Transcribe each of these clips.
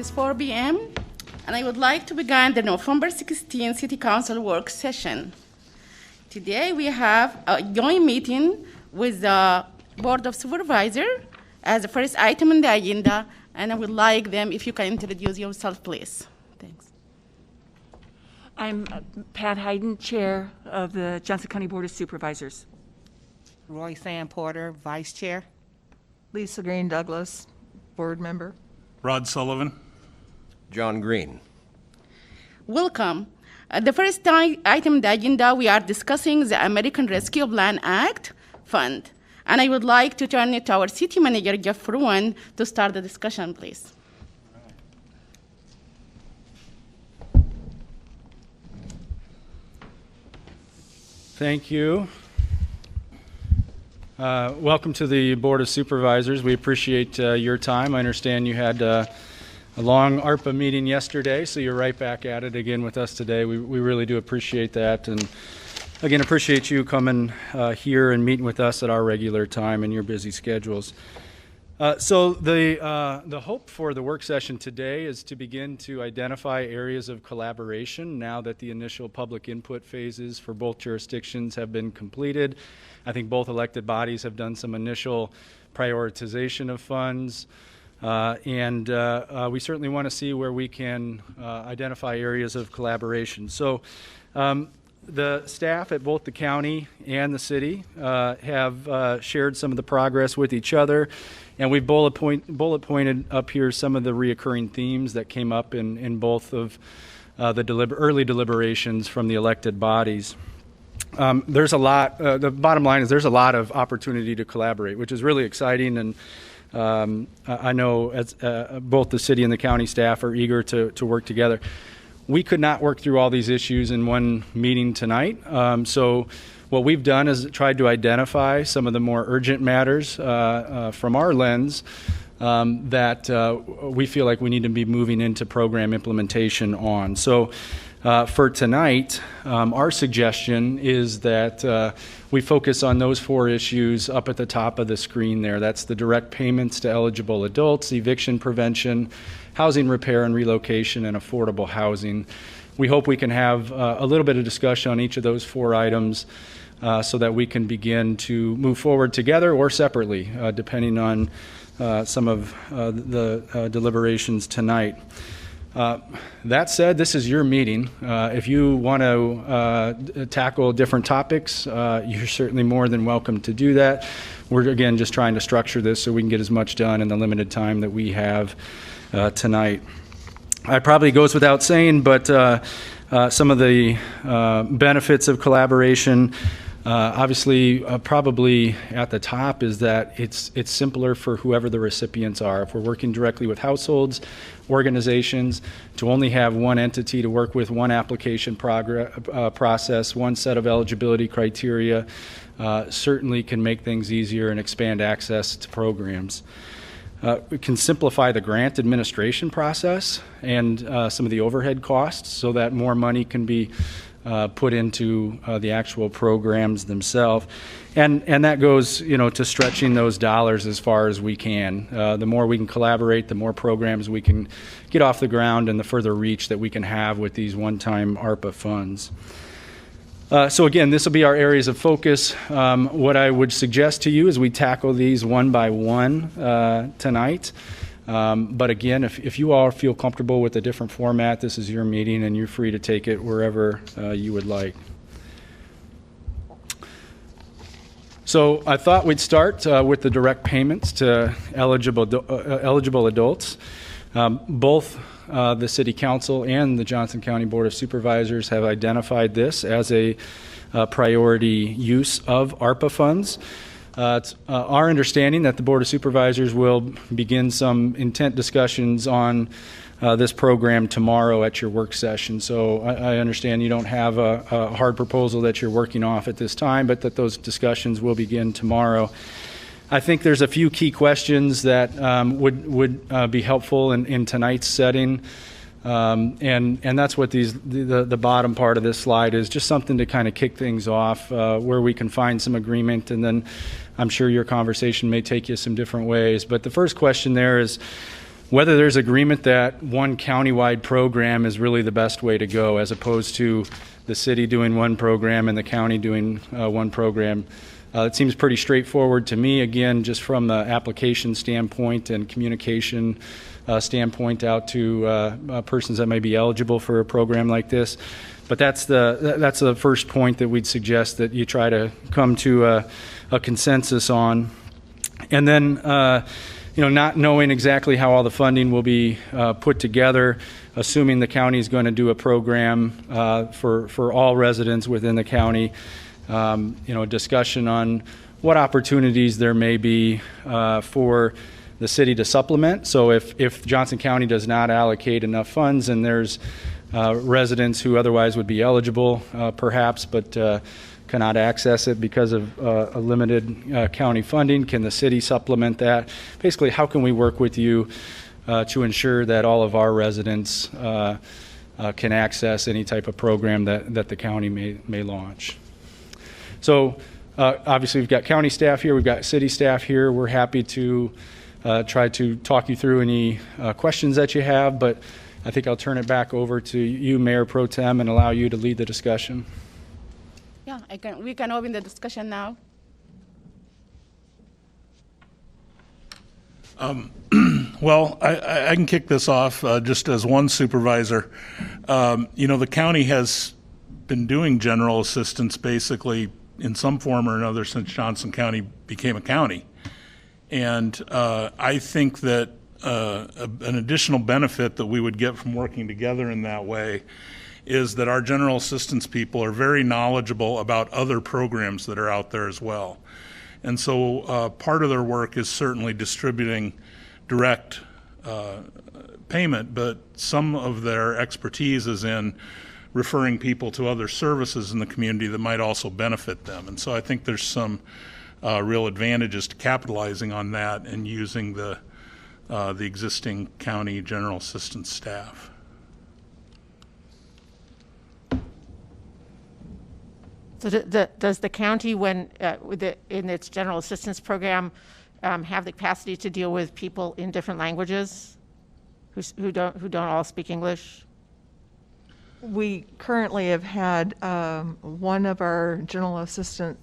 is 4 p.m., and I would like to begin the November 16 City Council work session. Today we have a joint meeting with the Board of Supervisors as the first item on the agenda, and I would like them, if you can introduce yourself, please. Thanks. I'm Pat Hayden, Chair of the Johnson County Board of Supervisors. Roy Fan Porter, Vice Chair. Lisa Green Douglas, Board Member. Rod Sullivan. John Green. Welcome. The first item on the agenda, we are discussing the American Rescue Plan Act Fund. And I would like to turn it to our City Manager, Jeff Fruin, to start the discussion, please. Thank you. Welcome to the Board of Supervisors. We appreciate your time. I understand you had a long ARPA meeting yesterday, so you're right back at it again with us today. We really do appreciate that, and again, appreciate you coming here and meeting with us at our regular time in your busy schedules. So the hope for the work session today is to begin to identify areas of collaboration now that the initial public input phases for both jurisdictions have been completed. I think both elected bodies have done some initial prioritization of funds, and we certainly want to see where we can identify areas of collaboration. So the staff at both the county and the city have shared some of the progress with each other, and we've bullet pointed up here some of the reoccurring themes that came up in both of the early deliberations from the elected bodies. There's a lot, the bottom line is there's a lot of opportunity to collaborate, which is really exciting, and I know as both the city and the county staff are eager to work together. We could not work through all these issues in one meeting tonight, so what we've done is tried to identify some of the more urgent matters from our lens that we feel like we need to be moving into program implementation on. So for tonight, our suggestion is that we focus on those four issues up at the top of the screen there. That's the direct payments to eligible adults, eviction prevention, housing repair and relocation, and affordable housing. We hope we can have a little bit of discussion on each of those four items so that we can begin to move forward together or separately, depending on some of the deliberations tonight. That said, this is your meeting. If you want to tackle different topics, you're certainly more than welcome to do that. We're, again, just trying to structure this so we can get as much done in the limited time that we have tonight. It probably goes without saying, but some of the benefits of collaboration, obviously, probably at the top is that it's simpler for whoever the recipients are. If we're working directly with households, organizations, to only have one entity to work with, one application process, one set of eligibility criteria, certainly can make things easier and expand access to programs. We can simplify the grant administration process and some of the overhead costs so that more money can be put into the actual programs themselves, and that goes, to stretching those dollars as far as we can. The more we can collaborate, the more programs we can get off the ground, and the further reach that we can have with these one-time ARPA funds. So again, this will be our areas of focus. What I would suggest to you is we tackle these one by one tonight. But again, if you all feel comfortable with a different format, this is your meeting and you're free to take it wherever you would like. So I thought we'd start with the direct payments to eligible adults. Both the City Council and the Johnson County Board of Supervisors have identified this as a priority use of ARPA funds. It's our understanding that the Board of Supervisors will begin some intent discussions on this program tomorrow at your work session. So I understand you don't have a hard proposal that you're working off at this time, but that those discussions will begin tomorrow. I think there's a few key questions that would be helpful in tonight's setting. And that's what the bottom part of this slide is, just something to kind of kick things off where we can find some agreement, and then I'm sure your conversation may take you some different ways. But the first question there is, whether there's agreement that one countywide program is really the best way to go, as opposed to the city doing one program and the county doing one program. It seems pretty straightforward to me, again, just from the application standpoint and communication standpoint out to persons that may be eligible for a program like this. But that's the first point that we'd suggest that you try to come to a consensus on. And then, not knowing exactly how all the funding will be put together, assuming the county is going to do a program for all residents within the county, a discussion on what opportunities there may be for the city to supplement. So if Johnson County does not allocate enough funds and there's residents who otherwise would be eligible perhaps but cannot access it because of a limited county funding, can the city supplement that? Basically, how can we work with you to ensure that all of our residents can access any type of program that the county may launch? So obviously we've got county staff here, we've got city staff here. We're happy to try to talk you through any questions that you have, but I think I'll turn it back over to you, Mayor Pro Tem, and allow you to lead the discussion. Yeah, we can open the discussion now. Well, I can kick this off just as one supervisor. The county has been doing general assistance basically in some form or another since Johnson County became a county. And I think that an additional benefit that we would get from working together in that way is that our general assistance people are very knowledgeable about other programs that are out there as well. And so part of their work is certainly distributing direct payment, but some of their expertise is in referring people to other services in the community that might also benefit them. And so I think there's some real advantages to capitalizing on that and using the existing county general assistance staff. So does the county, when in its general assistance program, have the capacity to deal with people in different languages who don't all speak English? We currently have had one of our general assistant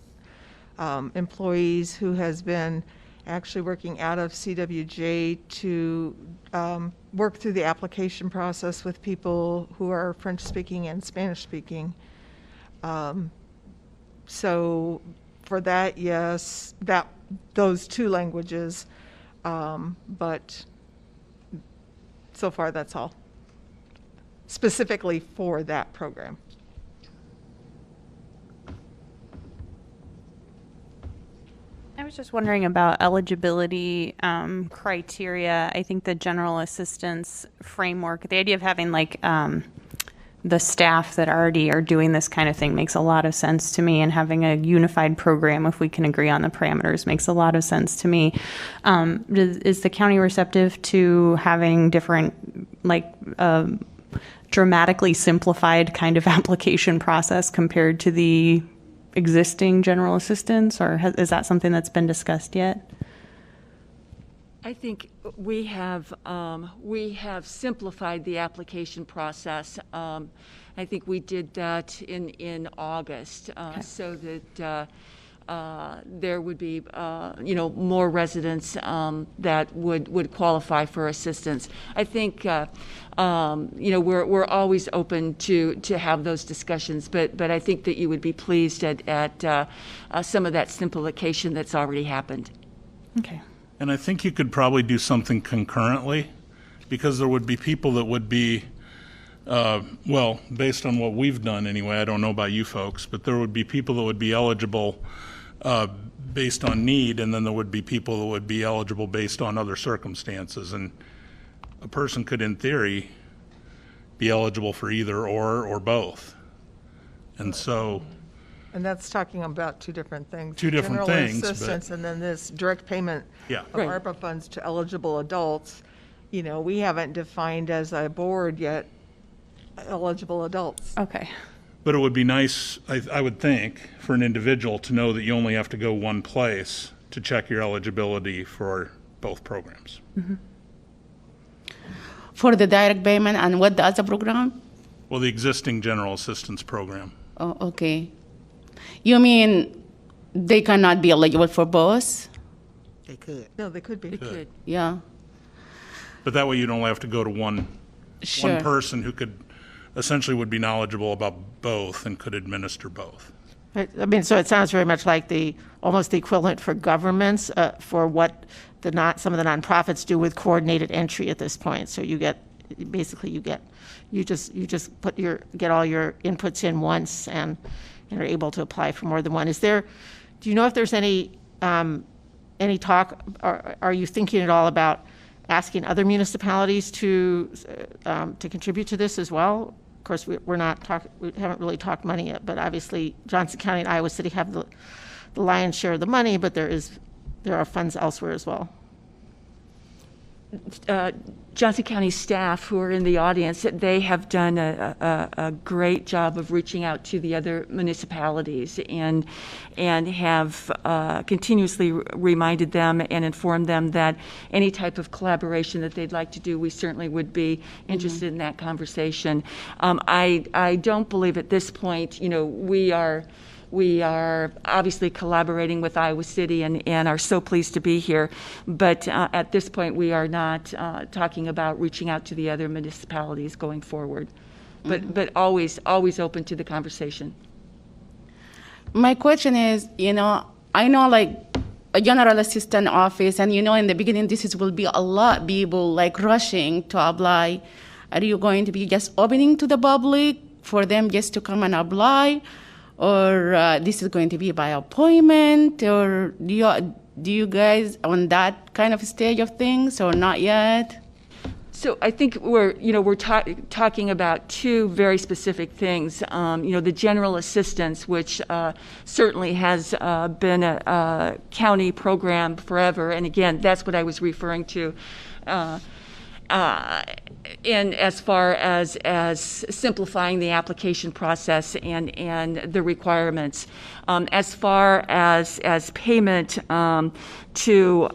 employees who has been actually working out of CWJ to work through the application process with people who are French speaking and Spanish speaking. So for that, yes, those two languages, but so far that's all, specifically for that program. I was just wondering about eligibility criteria. I think the general assistance framework, the idea of having the staff that already are doing this kind of thing makes a lot of sense to me, and having a unified program, if we can agree on the parameters, makes a lot of sense to me. Is the county receptive to having different, dramatically simplified kind of application process compared to the existing general assistance, or is that something that's been discussed yet? I think we have simplified the application process. I think we did that in August, Okay. so that there would be more residents that would qualify for assistance. I think we're always open to have those discussions, but I think that you would be pleased at some of that simplification that's already happened. Okay. And I think you could probably do something concurrently, because there would be people that would be, based on what we've done anyway, I don't know about you folks, but there would be people that would be eligible based on need, and then there would be people that would be eligible based on other circumstances. And a person could, in theory, be eligible for either or both. And so... And that's talking about two different things. Two different things, General assistance, and then this direct payment Yeah. of Right. ARPA funds to eligible adults. We haven't defined as a board yet eligible adults. Okay. But it would be nice, I would think, for an individual to know that you only have to go one place to check your eligibility for both programs. for the direct payment, and what the other program? Well, the existing general assistance program. Oh, okay. You mean they cannot be eligible for both? They could. No, they could be. It could. Yeah, But that way you don't have to go to one sure. person who could, essentially would be knowledgeable about both and could administer both. Right. I mean, so it sounds very much like almost the equivalent for governments, for what some of the nonprofits do with coordinated entry at this point. So you just get all your inputs in once and are able to apply for more than one. Do you know if there's any talk, or are you thinking at all about asking other municipalities to contribute to this as well? Of course, we haven't really talked money yet, but obviously Johnson County and Iowa City have the lion's share of the money, but there are funds elsewhere as well. Johnson County staff who are in the audience, they have done a great job of reaching out to the other municipalities and have continuously reminded them and informed them that any type of collaboration that they'd like to do, we certainly would be interested in that conversation. I don't believe at this point, we are obviously collaborating with Iowa City and are so pleased to be here. But at this point, we are not talking about reaching out to the other municipalities going forward. But always open to the conversation. My question is, I know like a general assistant office, and in the beginning, will be a lot of people like rushing to apply. Are you going to be just opening to the public for them just to come and apply? Or this is going to be by appointment, or do you guys on that kind of stage of things, or not yet? So I think we're talking about two very specific things. The general assistance, which certainly has been a county program forever, and again, that's what I was referring to. And as far as simplifying the application process and the requirements, as far as payment to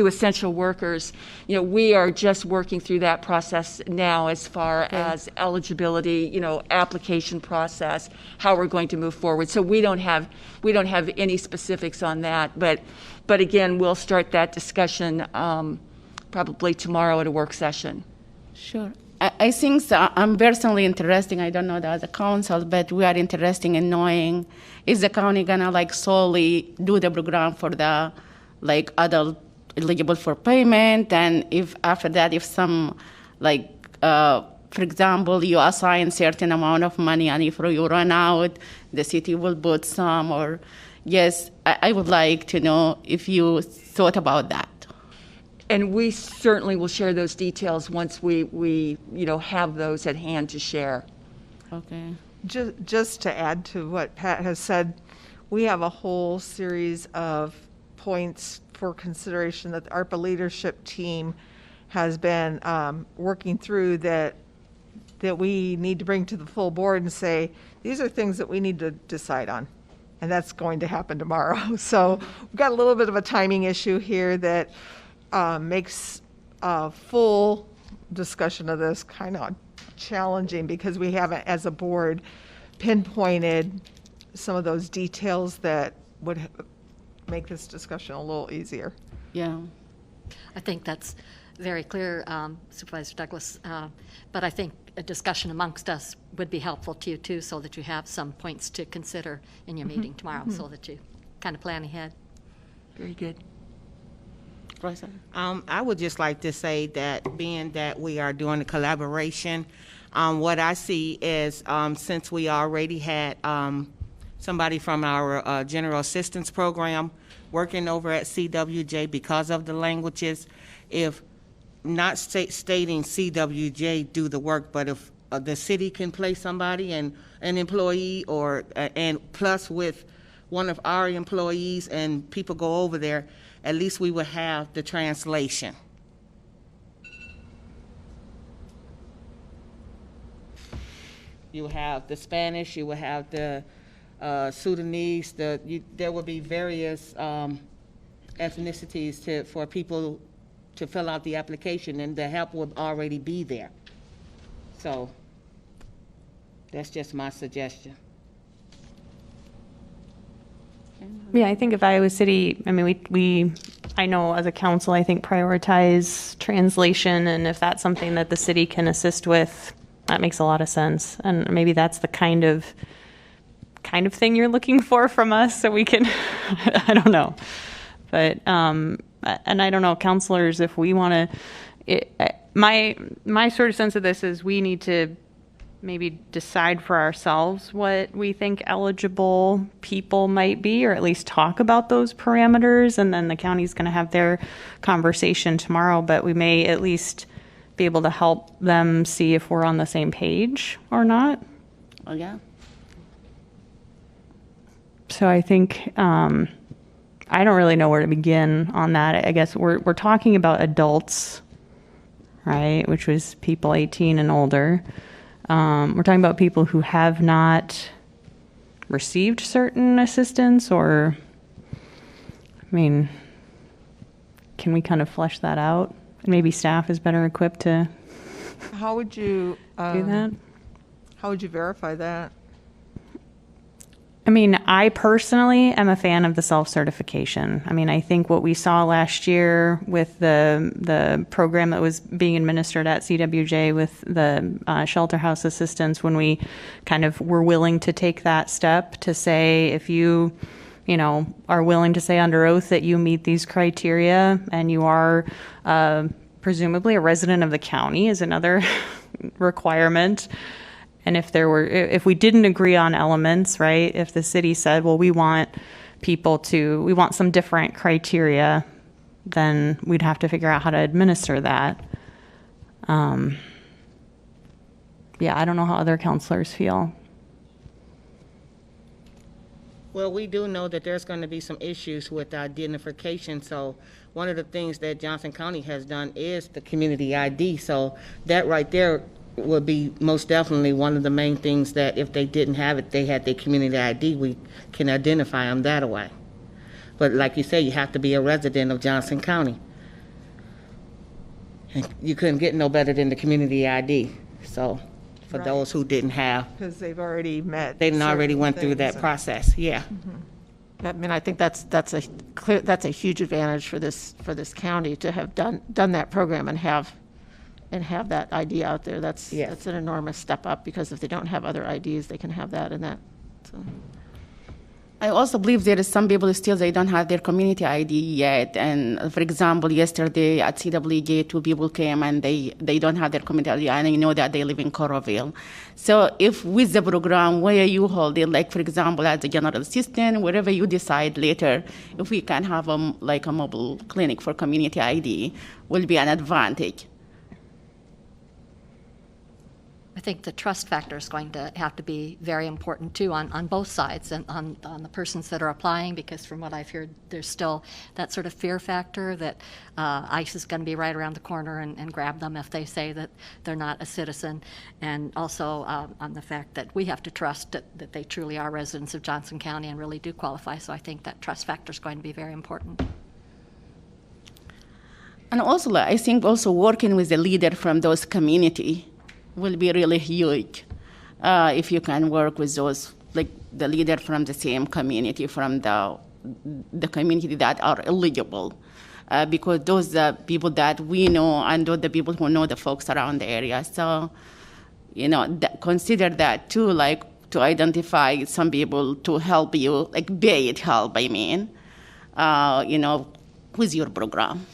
essential workers, we are just working through that process now as far as eligibility, application process, how we're going to move forward. So we don't have any specifics on that, but again, we'll start that discussion probably tomorrow at a work session. Sure. I think so. I'm personally interested. I don't know the other council, but we are interested in knowing, is the county gonna solely do the program for the adult eligible for payment, and if after that, if some for example, you assign certain amount of money, and if you run out, the city will put some, or yes, I would like to know if you thought about that. And we certainly will share those details once we have those at hand to share. Okay. Just to add to what Pat has said, we have a whole series of points for consideration that the ARPA leadership team has been working through that we need to bring to the full board and say, these are things that we need to decide on. And that's going to happen tomorrow. So we've got a little bit of a timing issue here that makes a full discussion of this kind of challenging because we haven't, as a board, pinpointed some of those details that would make this discussion a little easier. Yeah. I think that's very clear, Supervisor Douglas, but I think a discussion amongst us would be helpful to you too, so that you have some points to consider in your meeting tomorrow, so that you kind of plan ahead. Very good. I would just like to say that being that we are doing a collaboration, what I see is since we already had somebody from our general assistance program working over at CWJ because of the languages, if not stating CWJ do the work, but if the city can place somebody and an employee and plus with one of our employees and people go over there, at least we would have the translation. You have the Spanish, you will have the Sudanese, there will be various ethnicities for people to fill out the application, and the help would already be there. So that's just my suggestion. Yeah, I think if Iowa City, I mean, I know as a council, I think prioritize translation, and if that's something that the city can assist with, that makes a lot of sense. And maybe that's the kind of thing you're looking for from us, so we can, I don't know. But, and I don't know, counselors, if we want to, my sort of sense of this is we need to maybe decide for ourselves what we think eligible people might be, or at least talk about those parameters, and then the county's going to have their conversation tomorrow, but we may at least be able to help them see if we're on the same page or not. Oh, yeah. So I think I don't really know where to begin on that. I guess we're talking about adults, right, which was people 18 and older. We're talking about people who have not received certain assistance, or, I mean, can we kind of flesh that out? Maybe staff is better equipped to How would you do that. How would you verify that? I mean, I personally am a fan of the self-certification. I mean, I think what we saw last year with the program that was being administered at CWJ with the shelter house assistance, when we kind of were willing to take that step to say, if you are willing to say under oath that you meet these criteria and you are presumably a resident of the county is another requirement. And if we didn't agree on elements, right, if the city said, well, we want some different criteria, then we'd have to figure out how to administer that. Yeah, I don't know how other counselors feel. Well, we do know that there's going to be some issues with identification, so one of the things that Johnson County has done is the community ID, so that right there would be most definitely one of the main things that if they didn't have it, they had their community ID, we can identify them that way. But like you say, you have to be a resident of Johnson County. And you couldn't get no better than the community ID, so for Right. those who didn't have, Because they've already met. they didn't already certain went through that things. process, yeah. I mean, I think that's a huge advantage for this county to have done that program and have that ID out there. That's an enormous step up, because if they don't have other IDs, they can have that and that. So. I also believe there is some people still, they don't have their community ID yet. And for example, yesterday at CWJ, 2 people came and they don't have their community ID, and I know that they live in Coralville. So if with the program where you hold it, like for example, as a general assistant, wherever you decide later, if we can have a mobile clinic for community ID, will be an advantage. I think the trust factor is going to have to be very important too on both sides, and on the persons that are applying, because from what I've heard, there's still that sort of fear factor that ICE is going to be right around the corner and grab them if they say that they're not a citizen, and also on the fact that we have to trust that they truly are residents of Johnson County and really do qualify. So I think that trust factor is going to be very important. And also, I think also working with a leader from those community will be really huge. If you can work with those, like the leader from the same community, from the community that are eligible, because those are people that we know, and those are the people who know the folks around the area. So, consider that too, like to identify some people to help you, like paid help, I mean, with your program,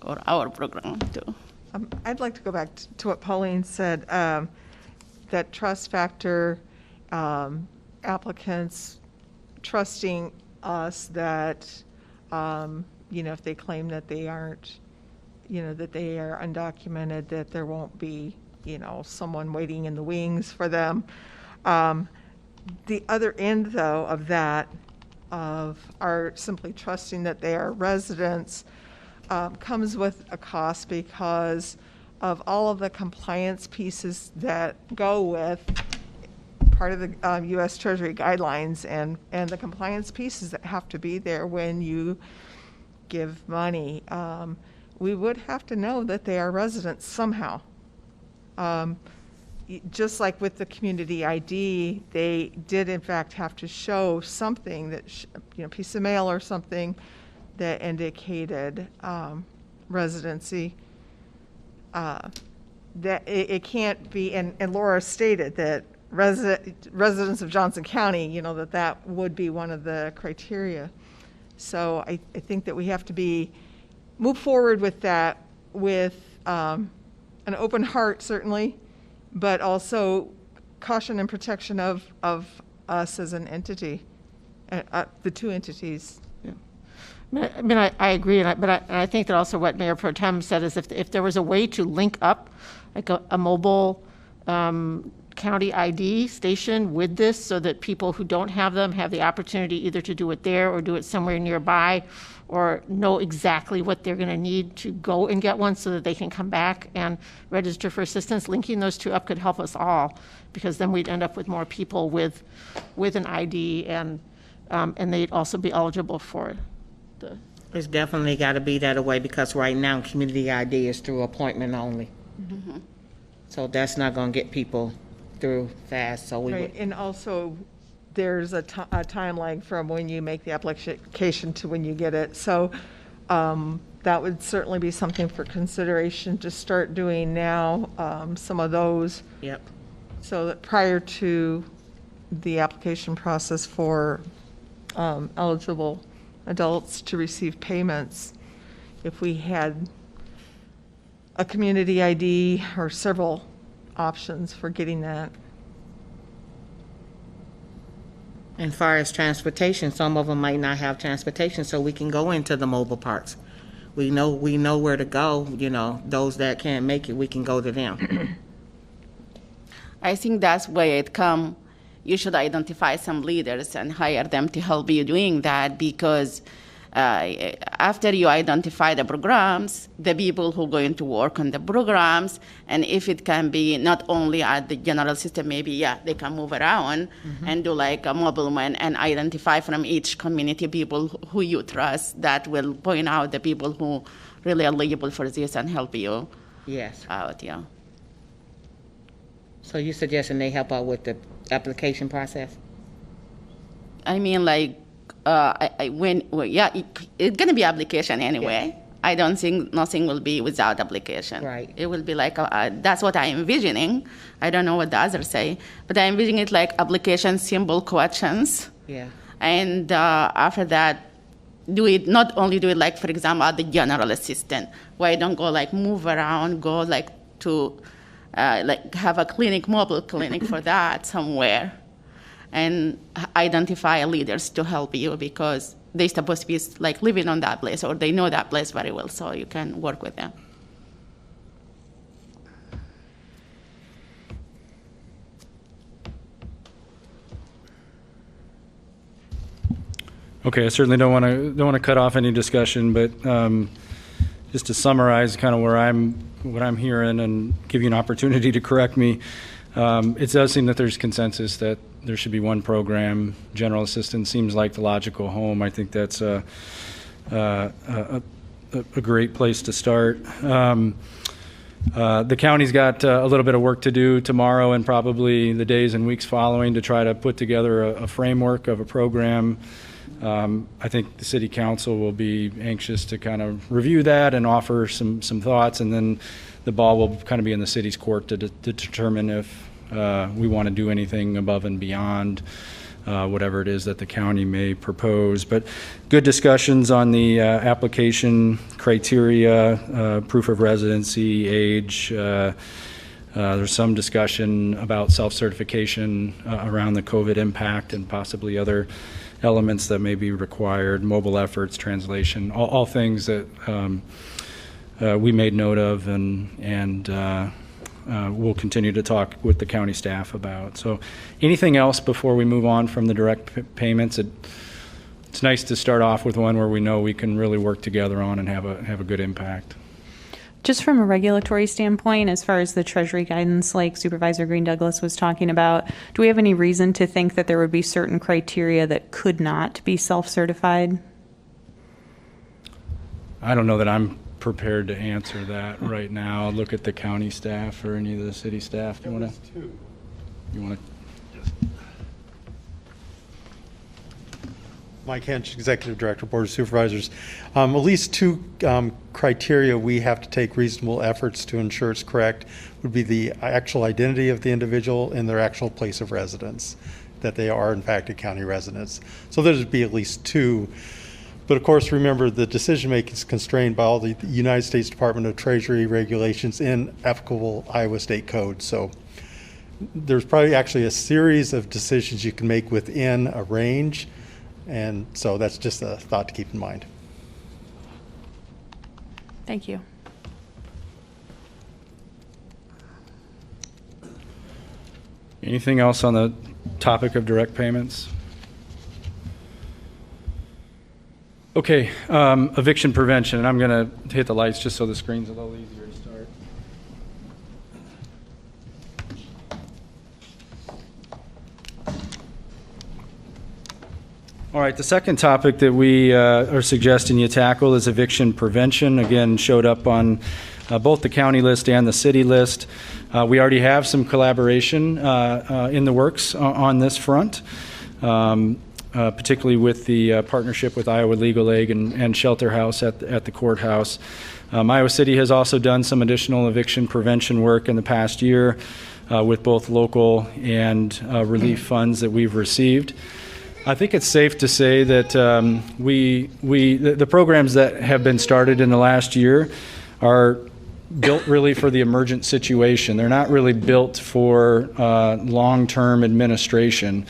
or our program too. I'd like to go back to what Pauline said, that trust factor, applicants trusting us that, if they claim that they aren't, that they are undocumented, that there won't be, someone waiting in the wings for them. The other end, though, of that, are simply trusting that they are residents, comes with a cost because of all of the compliance pieces that go with part of the U.S. Treasury guidelines and the compliance pieces that have to be there when you give money, we would have to know that they are residents somehow. Just like with the community ID, they did in fact have to show something that, piece of mail or something that indicated residency. That it can't be, and Laura stated that residents of Johnson County, that would be one of the criteria. So I think that we have to move forward with that with an open heart, certainly, but also caution and protection of us as an entity, the two entities. I mean, I agree, but I think that also what Mayor Pro Tem said is if there was a way to link up like a mobile county ID station with this so that people who don't have them have the opportunity either to do it there or do it somewhere nearby or know exactly what they're going to need to go and get one so that they can come back and register for assistance, linking those two up could help us all, because then we'd end up with more people with an ID and they'd also be eligible for it. It's definitely got to be that way, because right now community ID is through appointment only. Mm-hmm. So that's not going to get people through fast. So right. And also there's a time lag from when you make the application to when you get it. So that would certainly be something for consideration to start doing now, some of those. Yep. So that prior to the application process for eligible adults to receive payments, if we had a community ID or several options for getting that. And far as transportation, some of them might not have transportation, so we can go into the mobile parks. We know where to go, those that can't make it, we can go to them. I think that's where it come. You should identify some leaders and hire them to help you doing that, because after you identify the programs, the people who are going to work on the programs, and if it can be not only at the general system, maybe, they can move around and do like a mobile one and identify from each community people who you trust that will point out the people who really are eligible for this and help you out, So you're suggesting they help out with the application process? I mean, like, it's going to be application anyway. Yes. I don't think nothing will be without application. Right. It will be like, that's what I'm envisioning. I don't know what the others say, but I'm envisioning it like application, simple questions. Yeah. And after that, not only do it like, for example, at the general assistant, where I don't go like move around, go like to like have a clinic, mobile clinic for that somewhere, and identify leaders to help you, because they're supposed to be like living on that place, or they know that place very well, so you can work with them. Okay, I certainly don't want to cut off any discussion, but just to summarize kind of what I'm hearing and give you an opportunity to correct me, it does seem that there's consensus that there should be one program. General assistance seems like the logical home. I think that's a great place to start. The county's got a little bit of work to do tomorrow and probably the days and weeks following to try to put together a framework of a program. I think the city council will be anxious to kind of review that and offer some thoughts, and then the ball will kind of be in the city's court to determine if we want to do anything above and beyond whatever it is that the county may propose. But good discussions on the application criteria, proof of residency, age. There's some discussion about self-certification around the COVID impact and possibly other elements that may be required, mobile efforts, translation, all things that we made note of, and we'll continue to talk with the county staff about. So anything else before we move on from the direct payments? It's nice to start off with one where we know we can really work together on and have a good impact. Just from a regulatory standpoint, as far as the Treasury guidance, like Supervisor Green Douglas was talking about, do we have any reason to think that there would be certain criteria that could not be self-certified? I don't know that I'm prepared to answer that right now. I'll look at the county staff or any of the city staff. You want to? Mike Hench, Executive Director, Board of Supervisors. At least two criteria we have to take reasonable efforts to ensure it's correct would be the actual identity of the individual and their actual place of residence, that they are in fact a county residents. So there'd be at least two. But of course, remember the decision making is constrained by all the United States Department of Treasury regulations in applicable Iowa State Code. So there's probably actually a series of decisions you can make within a range. And so that's just a thought to keep in mind. Thank you. Anything else on the topic of direct payments? Okay, eviction prevention, and I'm going to hit the lights just so the screen's a little easier to start. All right, the second topic that we are suggesting you tackle is eviction prevention. Again, showed up on both the county list and the city list. We already have some collaboration in the works on this front. Particularly with the partnership with Iowa Legal Aid and Shelter House at the courthouse. Iowa City has also done some additional eviction prevention work in the past year with both local and relief funds that we've received. I think it's safe to say that the programs that have been started in the last year are built really for the emergent situation. They're not really built for long-term administration.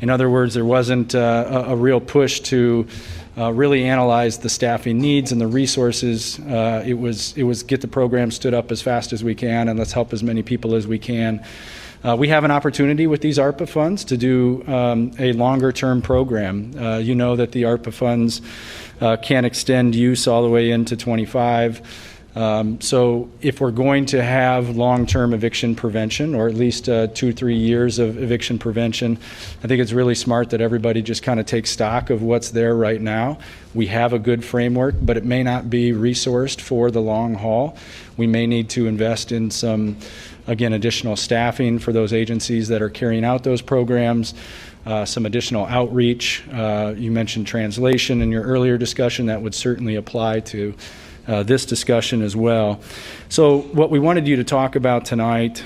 In other words, there wasn't a real push to really analyze the staffing needs and the resources. It was get the program stood up as fast as we can and let's help as many people as we can. We have an opportunity with these ARPA funds to do a longer term program. You know that the ARPA funds can extend use all the way into 25. So if we're going to have long-term eviction prevention, or at least 2-3 years of eviction prevention, I think it's really smart that everybody just kind of takes stock of what's there right now. We have a good framework, but it may not be resourced for the long haul. We may need to invest in some, again, additional staffing for those agencies that are carrying out those programs. Some additional outreach. You mentioned translation in your earlier discussion. That would certainly apply to this discussion as well. So what we wanted you to talk about tonight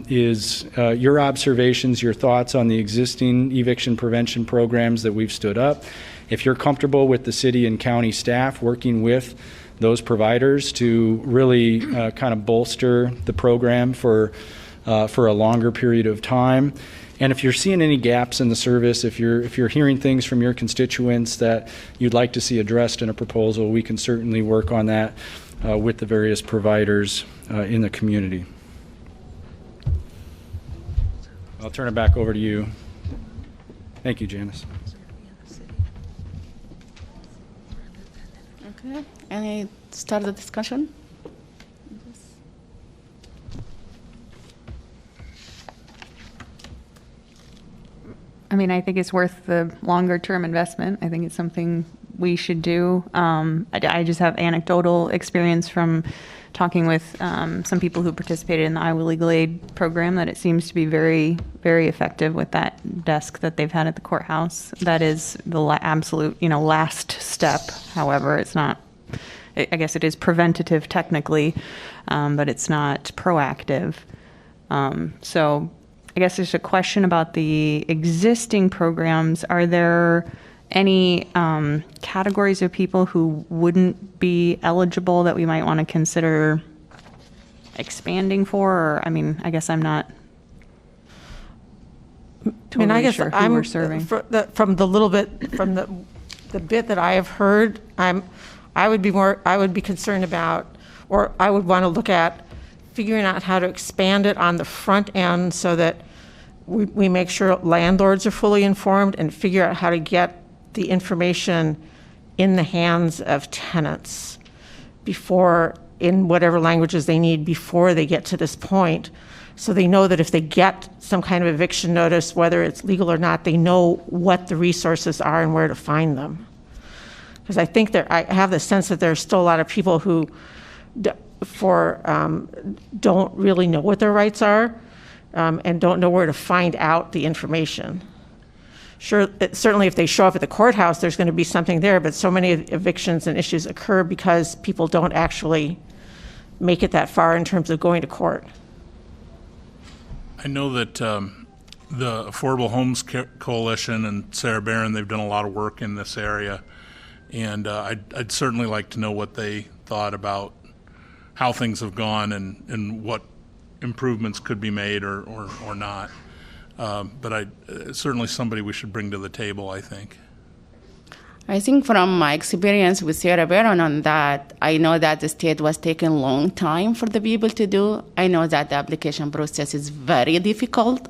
is your observations, your thoughts on the existing eviction prevention programs that we've stood up. If you're comfortable with the city and county staff working with those providers to really kind of bolster the program for a longer period of time. And if you're seeing any gaps in the service, if you're hearing things from your constituents that you'd like to see addressed in a proposal, we can certainly work on that with the various providers in the community. I'll turn it back over to you. Thank you, Janice. Okay, any start the discussion? I mean, I think it's worth the longer term investment. I think it's something we should do. I just have anecdotal experience from talking with some people who participated in the Iowa Legal Aid program that it seems to be very, very effective with that desk that they've had at the courthouse. That is the absolute, last step. However, it's not, I guess it is preventative technically, but it's not proactive. So I guess there's a question about the existing programs. Are there any categories of people who wouldn't be eligible that we might want to consider expanding for? Or, I guess I'm not totally sure who we're serving. From the bit that I have heard, I would be concerned about, or I would want to look at figuring out how to expand it on the front end so that we make sure landlords are fully informed and figure out how to get the information in the hands of tenants before, in whatever languages they need before they get to this point. So they know that if they get some kind of eviction notice, whether it's legal or not, they know what the resources are and where to find them. Because I think I have the sense that there's still a lot of people who don't really know what their rights are and don't know where to find out the information. Sure, certainly if they show up at the courthouse, there's going to be something there, but so many evictions and issues occur because people don't actually make it that far in terms of going to court. I know that the Affordable Homes Coalition and Sarah Barron, they've done a lot of work in this area, and I'd certainly like to know what they thought about how things have gone and what improvements could be made or not. But certainly somebody we should bring to the table, I think. I think from my experience with Sarah Barron on that, I know that the state was taking a long time for the people to do. I know that the application process is very difficult.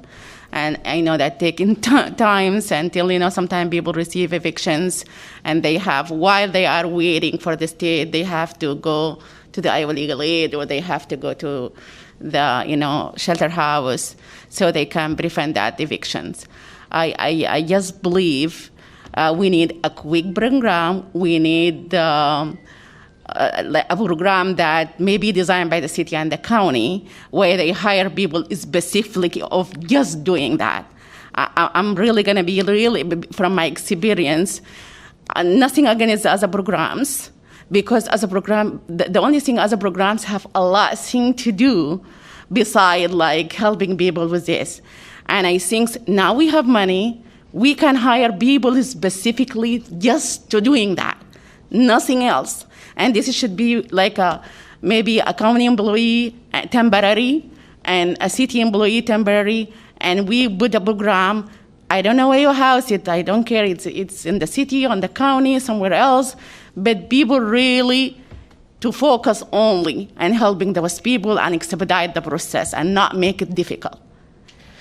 And I know that taking times until, sometimes people receive evictions and while they are waiting for the state, they have to go to the Iowa Legal Aid or they have to go to the, shelter house so they can prevent that evictions. I just believe we need a quick program. We need a program that may be designed by the city and the county where they hire people specifically of just doing that. I'm really going to be from my experience, nothing against other programs, because as a program, the only thing other programs have a lot thing to do beside helping people with this. And I think now we have money, we can hire people specifically just to doing that, nothing else. And this should be maybe a county employee temporary and a city employee temporary, and we put a program. I don't know where you house it, I don't care, it's in the city, on the county, somewhere else, but people really to focus only on helping those people and expedite the process and not make it difficult.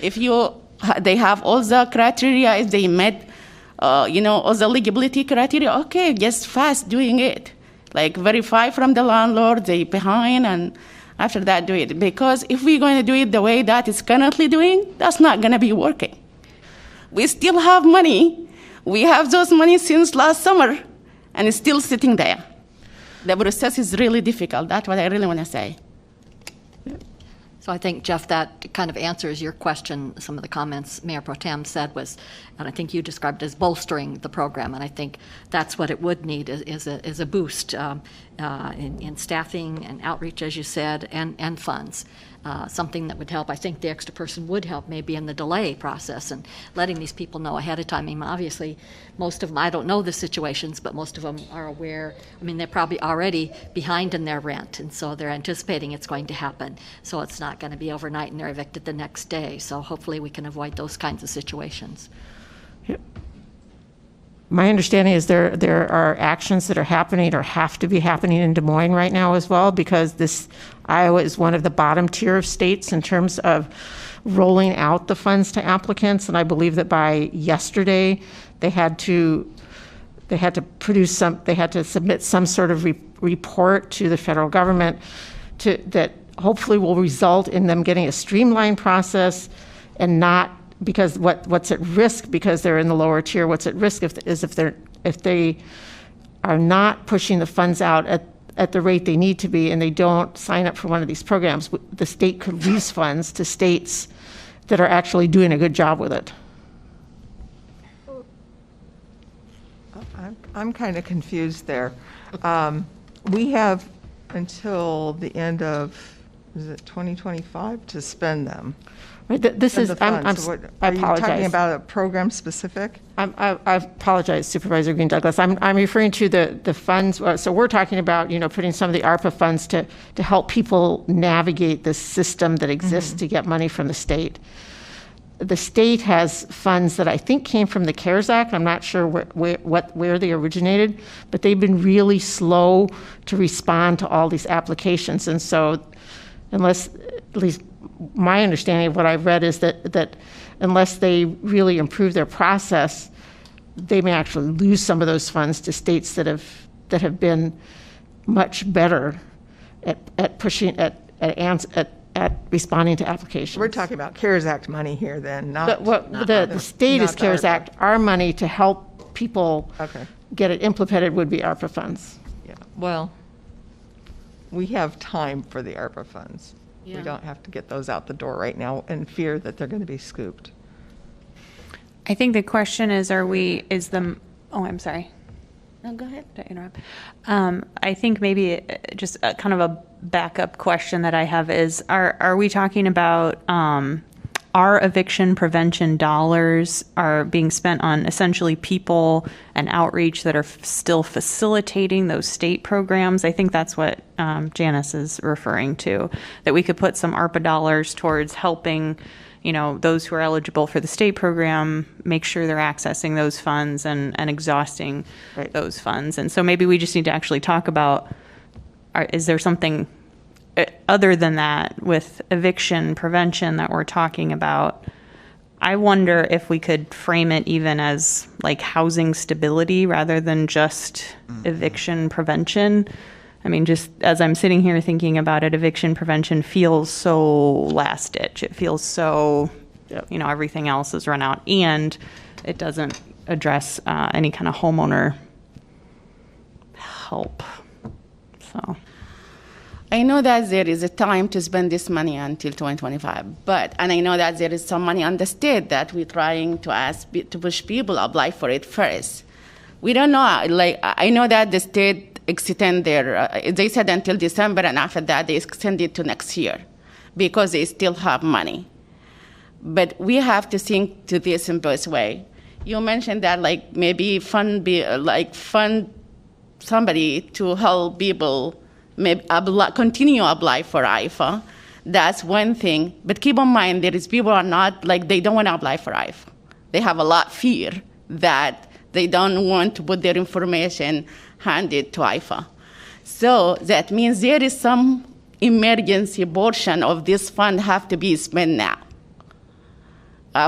If they have all the criteria, if they met, all the eligibility criteria, okay, just fast doing it. Verify from the landlord, they behind, and after that do it. Because if we're going to do it the way that it's currently doing, that's not going to be working. We still have money. We have those money since last summer, and it's still sitting there. The process is really difficult. That's what I really want to say. So I think, Jeff, that kind of answers your question. Some of the comments Mayor Pro Tem said was, and I think you described as bolstering the program, and I think that's what it would need is a boost in staffing and outreach, as you said, and funds. Something that would help. I think the extra person would help maybe in the delay process and letting these people know ahead of time. I mean, obviously, most of them, I don't know the situations, but most of them are aware. I mean, they're probably already behind in their rent, and so they're anticipating it's going to happen. So it's not going to be overnight and they're evicted the next day. So hopefully we can avoid those kinds of situations. Yep. My understanding is there are actions that are happening or have to be happening in Des Moines right now as well, because Iowa is one of the bottom tier of states in terms of rolling out the funds to applicants. And I believe that by yesterday they had to submit some sort of report to the federal government that hopefully will result in them getting a streamlined process and not. Because what's at risk, because they're in the lower tier, what's at risk if they are not pushing the funds out at the rate they need to be, and they don't sign up for one of these programs, the state could lose funds to states that are actually doing a good job with it. I'm kind of confused there. We have until the end of, is it 2025 to spend them? Right, this is, I apologize. Are you talking about a program specific? I apologize, Supervisor Green Douglas. I'm referring to the funds. So we're talking about, putting some of the ARPA funds to help people navigate the system that exists to get money from the state. The state has funds that I think came from the CARES Act. I'm not sure where they originated, but they've been really slow to respond to all these applications. And so unless, at least my understanding of what I've read is that unless they really improve their process, they may actually lose some of those funds to states that have been much better at pushing at responding to applications. We're talking about CARES Act money here, then, not the state is CARES Act, our money to help people get it implemented would be ARPA funds. Yeah, well, we have time for the ARPA funds. Yeah. We don't have to get those out the door right now in fear that they're going to be scooped. I think the question is, oh, I'm sorry. No, go ahead. Did I interrupt? I think maybe just a kind of a backup question that I have is, are we talking about our eviction prevention dollars are being spent on essentially people and outreach that are still facilitating those state programs? I think that's what Janice is referring to, that we could put some ARPA dollars towards helping, those who are eligible for the state program, make sure they're accessing those funds and exhausting those funds. And so maybe we just need to actually talk about, is there something other than that with eviction prevention that we're talking about? I wonder if we could frame it even as like housing stability rather than just eviction prevention. I mean, just as I'm sitting here thinking about it, eviction prevention feels so last ditch. It feels so, everything else is run out, and it doesn't address any kind of homeowner help. So I know that there is a time to spend this money until 2025, and I know that there is some money on the state that we're trying to ask to push people apply for it first. We don't know. I know that the state extend they said until December, and after that they extend it to next year because they still have money. But we have to think to this in both way. You mentioned that maybe fund somebody to help people maybe continue apply for IFA. That's one thing. But keep in mind, there is people who are not, they don't want to apply for IFA. They have a lot of fear that they don't want to put their information handed to IFA. So that means there is some emergency portion of this fund have to be spent now.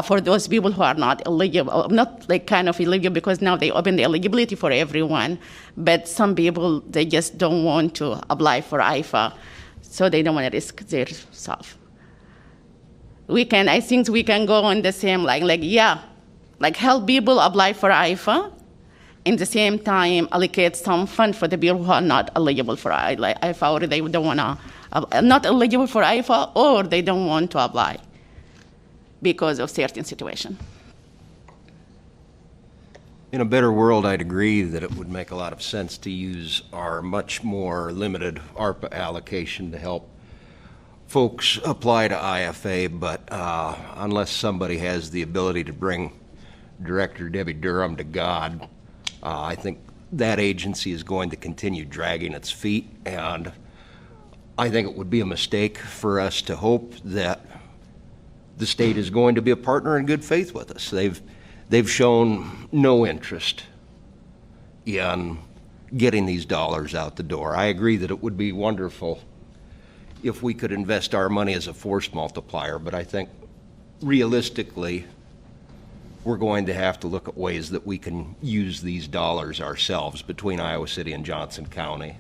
For those people who are not eligible, not kind of illegal because now they open the eligibility for everyone, but some people, they just don't want to apply for IFA, so they don't want to risk their self. I think we can go on the same help people apply for IFA, in the same time allocate some fund for the people who are not eligible for IFA, or they don't want to, not eligible for IFA, or they don't want to apply because of certain situation. In a better world, I'd agree that it would make a lot of sense to use our much more limited ARPA allocation to help folks apply to IFA, but unless somebody has the ability to bring Director Debbie Durham to God, I think that agency is going to continue dragging its feet, and I think it would be a mistake for us to hope that the state is going to be a partner in good faith with us. They've shown no interest in getting these dollars out the door. I agree that it would be wonderful if we could invest our money as a force multiplier, but I think realistically, we're going to have to look at ways that we can use these dollars ourselves between Iowa City and Johnson County.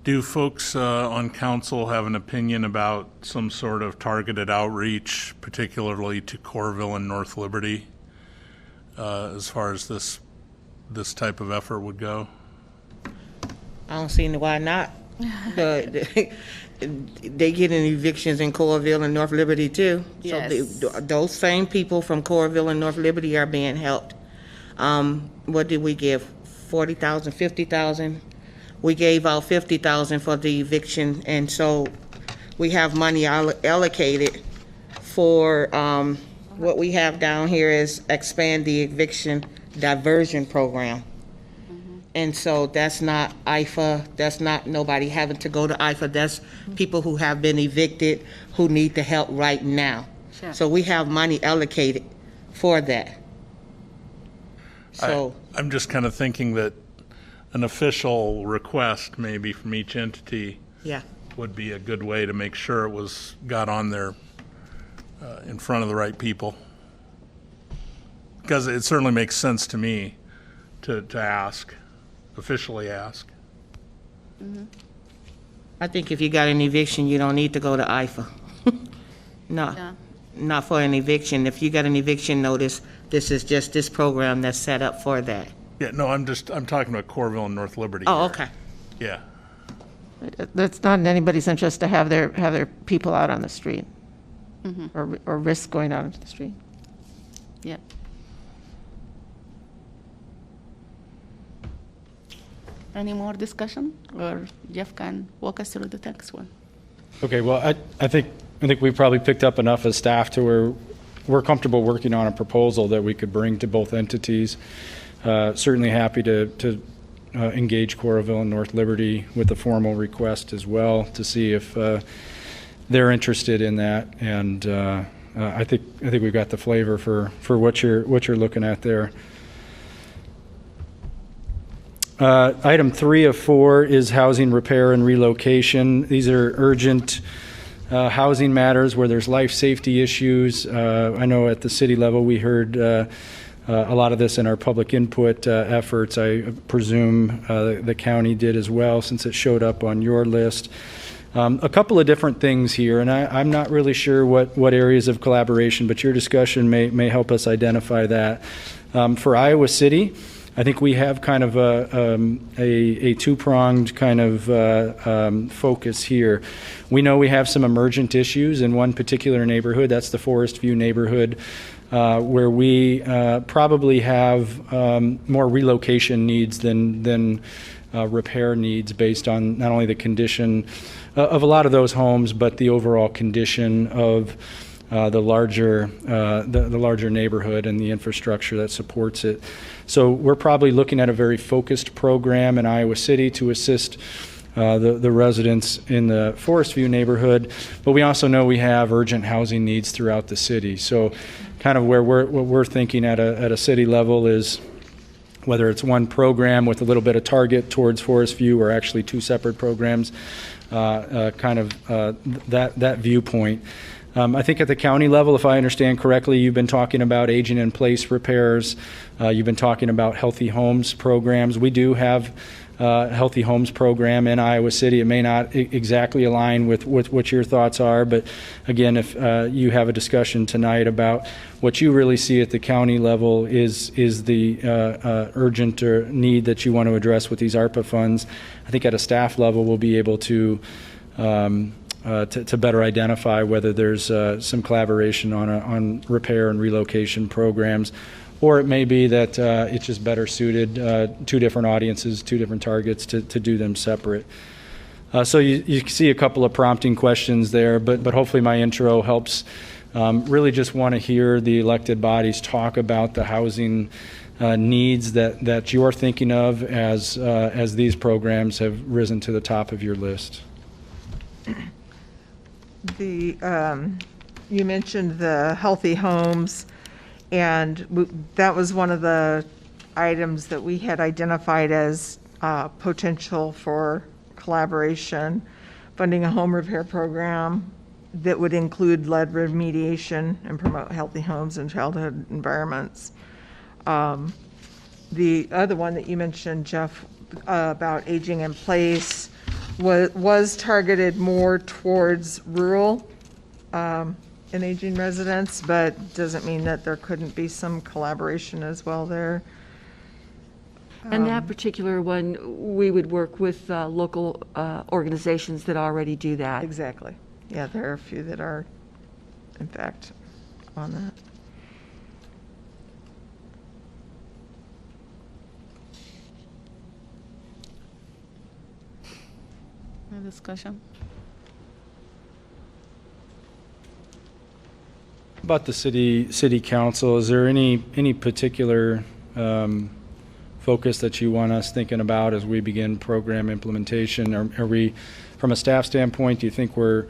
Do folks on council have an opinion about some sort of targeted outreach, particularly to Coralville and North Liberty, as far as this type of effort would go? I don't see why not. They getting evictions in Coralville and North Liberty too. Yes. So those same people from Coralville and North Liberty are being helped. What did we give? 40,000, 50,000? We gave out 50,000 for the eviction, and so we have money allocated for what we have down here is expand the eviction diversion program. And so that's not IFA, that's not nobody having to go to IFA, that's people who have been evicted who need the help right now. Sure. So we have money allocated for that. So I'm just kind of thinking that an official request maybe from each entity yeah. would be a good way to make sure got on there in front of the right people. Because it certainly makes sense to me to officially ask. Mm-hmm. I think if you got an eviction, you don't need to go to IFA. No. Yeah. not for an eviction. If you got an eviction notice, this is just this program that's set up for that. Yeah, no, I'm talking about Corville and North Liberty. Oh, here. okay. Yeah. It's not in anybody's interest to have their people out on the street or risk going out into the street. Yep. Any more discussion, or Jeff can walk us through the next one? Okay, well, I think we probably picked up enough as staff to where we're comfortable working on a proposal that we could bring to both entities. Certainly happy to engage Coralville and North Liberty with a formal request as well to see if they're interested in that. And I think we've got the flavor for what you're looking at there. Item 3 of 4 is housing repair and relocation. These are urgent housing matters where there's life safety issues. I know at the city level we heard a lot of this in our public input efforts. I presume the county did as well, since it showed up on your list. A couple of different things here, and I'm not really sure what areas of collaboration, but your discussion may help us identify that. For Iowa City, I think we have kind of a two-pronged kind of focus here. We know we have some emergent issues in one particular neighborhood. That's the Forest View neighborhood, where we probably have more relocation needs than repair needs, based on not only the condition of a lot of those homes, but the overall condition of the larger neighborhood and the infrastructure that supports it. So we're probably looking at a very focused program in Iowa City to assist the residents in the Forest View neighborhood, but we also know we have urgent housing needs throughout the city. So kind of what we're thinking at a city level is whether it's one program with a little bit of target towards Forest View, or actually two separate programs, that viewpoint. I think at the county level, if I understand correctly, you've been talking about aging in place repairs. You've been talking about healthy homes programs. We do have a healthy homes program in Iowa City. It may not exactly align with what your thoughts are, but again, if you have a discussion tonight about what you really see at the county level is the urgent or need that you want to address with these ARPA funds, I think at a staff level we'll be able to better identify whether there's some collaboration on repair and relocation programs, or it may be that it's just better suited, two different audiences, two different targets, to do them separate. So you see a couple of prompting questions there, but hopefully my intro helps. Really just want to hear the elected bodies talk about the housing needs that you're thinking of as these programs have risen to the top of your list. You mentioned the healthy homes, and that was one of the items that we had identified as potential for collaboration, funding a home repair program that would include lead remediation and promote healthy homes and childhood environments. The other one that you mentioned, Jeff, about aging in place, was targeted more towards rural and aging residents, but doesn't mean that there couldn't be some collaboration as well there. And that particular one, we would work with local organizations that already do that. Exactly. Yeah, there are a few that are, in fact, on that. Any discussion? About the city council, is there any particular focus that you want us thinking about as we begin program implementation? Are we, from a staff standpoint, do you think we're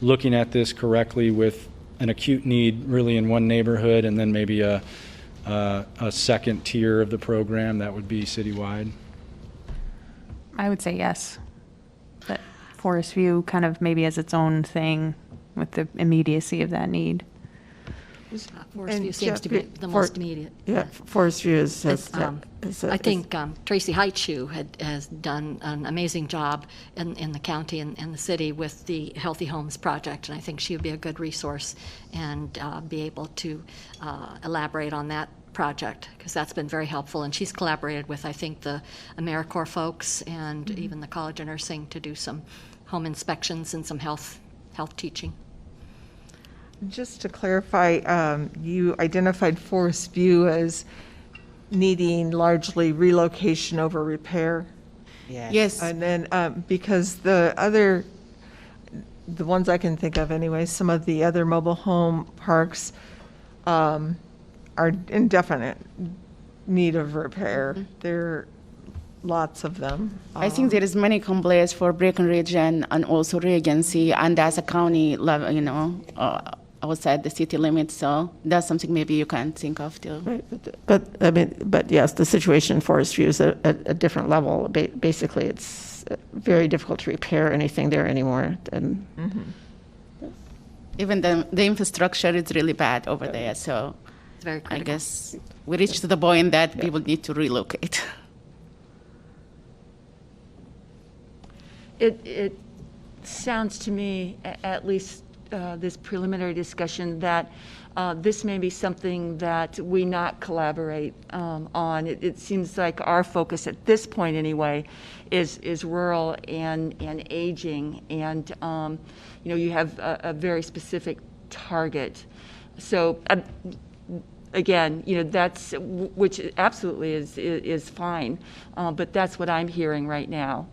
looking at this correctly with an acute need really in one neighborhood, and then maybe a second tier of the program that would be citywide? I would say yes. That Forest View kind of maybe as its own thing with the immediacy of that need. Forest View And seems Jeff, to be the most immediate. Yeah, Forest View is. I think Tracy Heitschuh has done an amazing job in the county and the city with the Healthy Homes Project, and I think she would be a good resource and be able to elaborate on that project, because that's been very helpful. And she's collaborated with, I think, the AmeriCorps folks and even the College of Nursing to do some home inspections and some health teaching. Just to clarify, you identified Forest View as needing largely relocation over repair? Yes. And then, because the ones I can think of anyway, some of the other mobile home parks are in definite need of repair. There are lots of them. I think there is many complaints for Breckenridge and also Regency, and as a county level, outside the city limits. So that's something maybe you can think of too. Right, but yes, the situation in Forest View is at a different level. Basically, it's very difficult to repair anything there anymore. And even the infrastructure is really bad over there. So It's very I critical. guess we reached the point that people need to relocate. It sounds to me, at least this preliminary discussion, that this may be something that we not collaborate on. It seems like our focus at this point anyway is rural and aging, and you have a very specific target. So again, that's, which absolutely is fine, but that's what I'm hearing right now.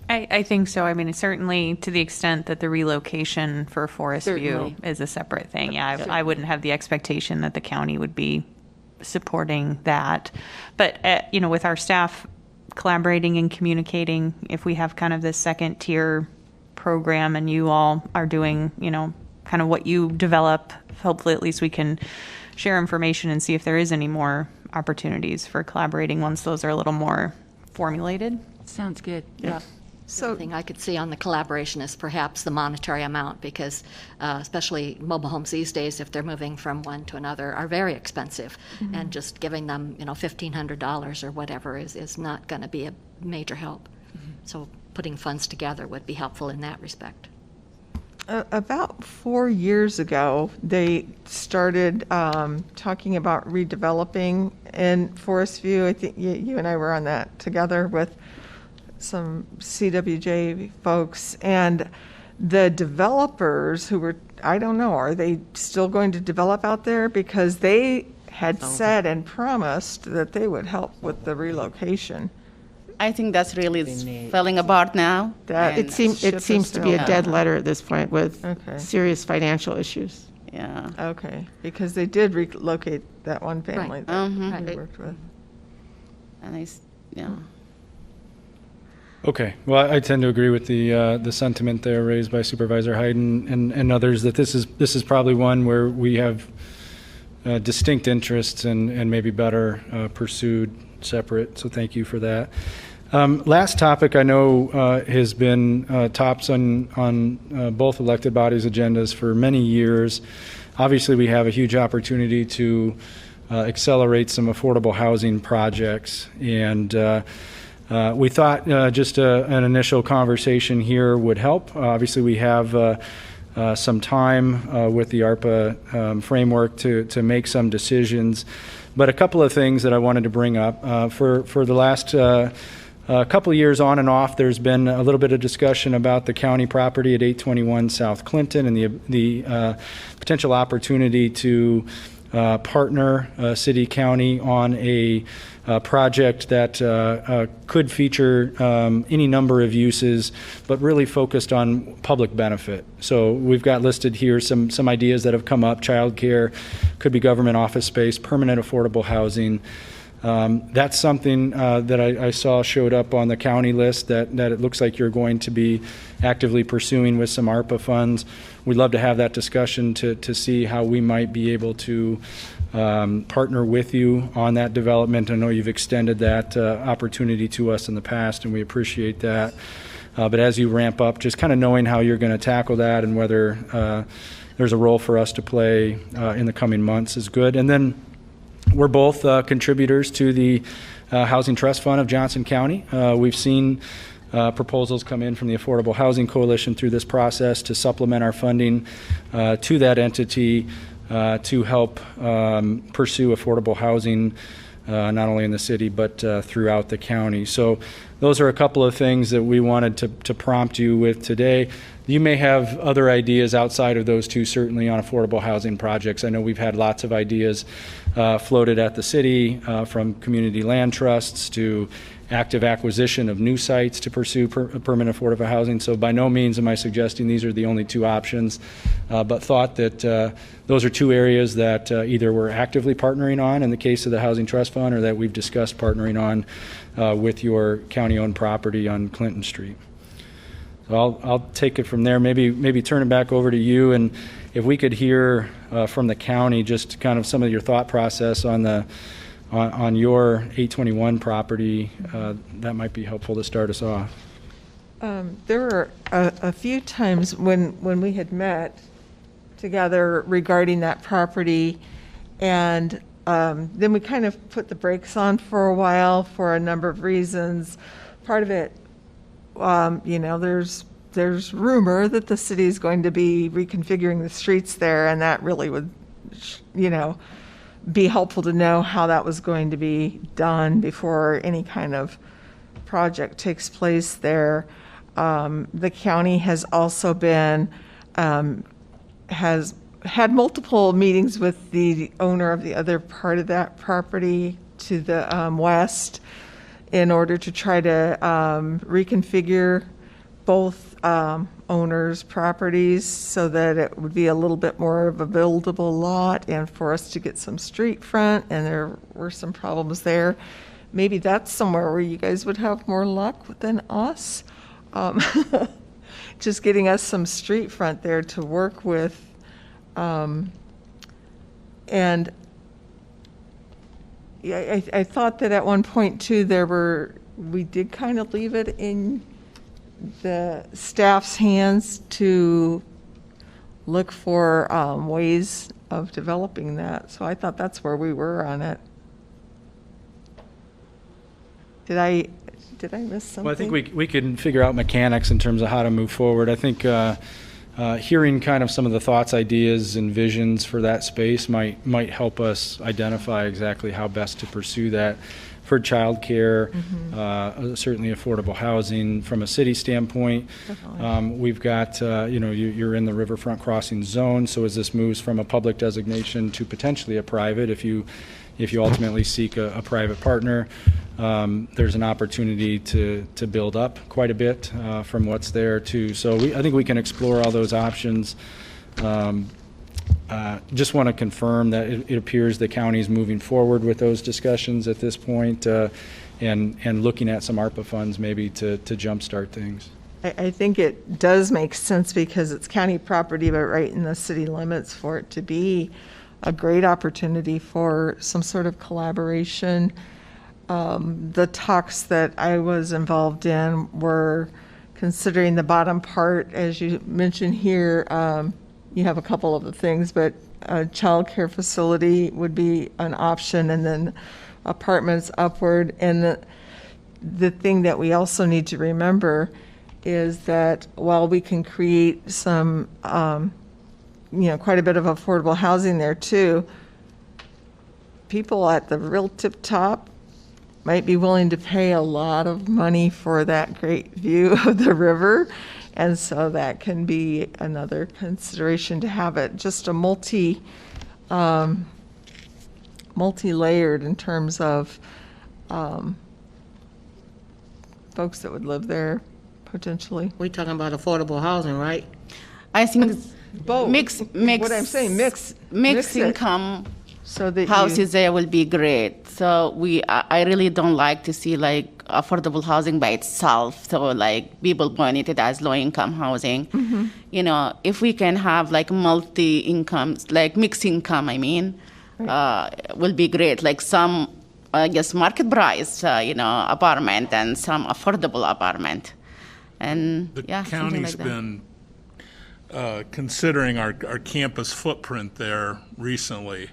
I think so. I mean, certainly to the extent that the relocation for Forest View Certainly. is a separate thing. Yeah, I wouldn't have the expectation that the county would be supporting that. But, with our staff collaborating and communicating, if we have kind of this second tier program and you all are doing, kind of what you develop, hopefully at least we can share information and see if there is any more opportunities for collaborating once those are a little more formulated. Sounds good. Yeah. The other thing I could see on the collaboration is perhaps the monetary amount, because especially mobile homes these days, if they're moving from one to another, are very expensive. And just giving them, $1,500 or whatever is not going to be a major help. So putting funds together would be helpful in that respect. About 4 years ago, they started talking about redeveloping in Forest View. I think you and I were on that together with some CWJ folks, and the developers who were, I don't know, are they still going to develop out there? Because they had said and promised that they would help with the relocation. I think that's really falling apart now. it seems to be a dead letter at this point with Okay. serious financial issues. Yeah. Okay, because they did relocate that one family that we Right. worked with. And yeah. Okay, well, I tend to agree with the sentiment there raised by Supervisor Hayden and others, that this is probably one where we have distinct interests and maybe better pursued separate, so thank you for that. Last topic I know has been tops on both elected bodies' agendas for many years. Obviously, we have a huge opportunity to accelerate some affordable housing projects, and we thought just an initial conversation here would help. Obviously, we have some time with the ARPA framework to make some decisions, but a couple of things that I wanted to bring up. For the last couple of years on and off, there's been a little bit of discussion about the county property at 821 South Clinton and the potential opportunity to partner city county on a project that could feature any number of uses, but really focused on public benefit. So we've got listed here some ideas that have come up: childcare, could be government office space, permanent affordable housing. That's something that I saw showed up on the county list that it looks like you're going to be actively pursuing with some ARPA funds. We'd love to have that discussion to see how we might be able to partner with you on that development. I know you've extended that opportunity to us in the past, and we appreciate that. But as you ramp up, just kind of knowing how you're going to tackle that and whether there's a role for us to play in the coming months is good. And then we're both contributors to the Housing Trust Fund of Johnson County. We've seen proposals come in from the Affordable Housing Coalition through this process to supplement our funding to that entity to help pursue affordable housing not only in the city but throughout the county. So those are a couple of things that we wanted to prompt you with today. You may have other ideas outside of those two, certainly on affordable housing projects. I know we've had lots of ideas floated at the city, from community land trusts to active acquisition of new sites to pursue permanent affordable housing. So by no means am I suggesting these are the only two options, but thought that those are two areas that either we're actively partnering on in the case of the Housing Trust Fund, or that we've discussed partnering on with your county-owned property on Clinton Street. So I'll take it from there. Maybe turn it back over to you, and if we could hear from the county just kind of some of your thought process on your 821 property, that might be helpful to start us off. There were a few times when we had met together regarding that property, and then we kind of put the brakes on for a while for a number of reasons. Part of it, there's rumor that the city is going to be reconfiguring the streets there, and that really would, be helpful to know how that was going to be done before any kind of project takes place there. The county has also been, has had multiple meetings with the owner of the other part of that property to the west in order to try to reconfigure both owners' properties so that it would be a little bit more of a buildable lot and for us to get some street front, and there were some problems there. Maybe that's somewhere where you guys would have more luck than us. Just getting us some street front there to work with. And yeah, I thought that at one point too, we did kind of leave it in the staff's hands to look for ways of developing that. So I thought that's where we were on it. Did I miss something? Well, I think we can figure out mechanics in terms of how to move forward. I think hearing kind of some of the thoughts, ideas, and visions for that space might help us identify exactly how best to pursue that for childcare, certainly affordable housing from a city standpoint. We've got, you're in the riverfront crossing zone, so as this moves from a public designation to potentially a private, if you ultimately seek a private partner, there's an opportunity to build up quite a bit from what's there too. So I think we can explore all those options. Just want to confirm that it appears the county is moving forward with those discussions at this point, and looking at some ARPA funds maybe to jumpstart things. I think it does make sense because it's county property, but right in the city limits, for it to be a great opportunity for some sort of collaboration. The talks that I was involved in were considering the bottom part, as you mentioned here. You have a couple of the things, but a child care facility would be an option, and then apartments upward. And the thing that we also need to remember is that while we can create some, quite a bit of affordable housing there too, people at the real tip top might be willing to pay a lot of money for that great view of the river. And so that can be another consideration, to have it just a multi-layered in terms of folks that would live there potentially. We're talking about affordable housing, right? I think Both. mix. What I'm saying, mix it income so that houses there will be great. So I really don't like to see like affordable housing by itself. So like people point it as low income housing. If we can have like multi incomes, like mixed income, will be great. Like some, I guess, market price, apartment and some affordable apartment. And, The yeah, something county's like that. been considering our campus footprint there recently,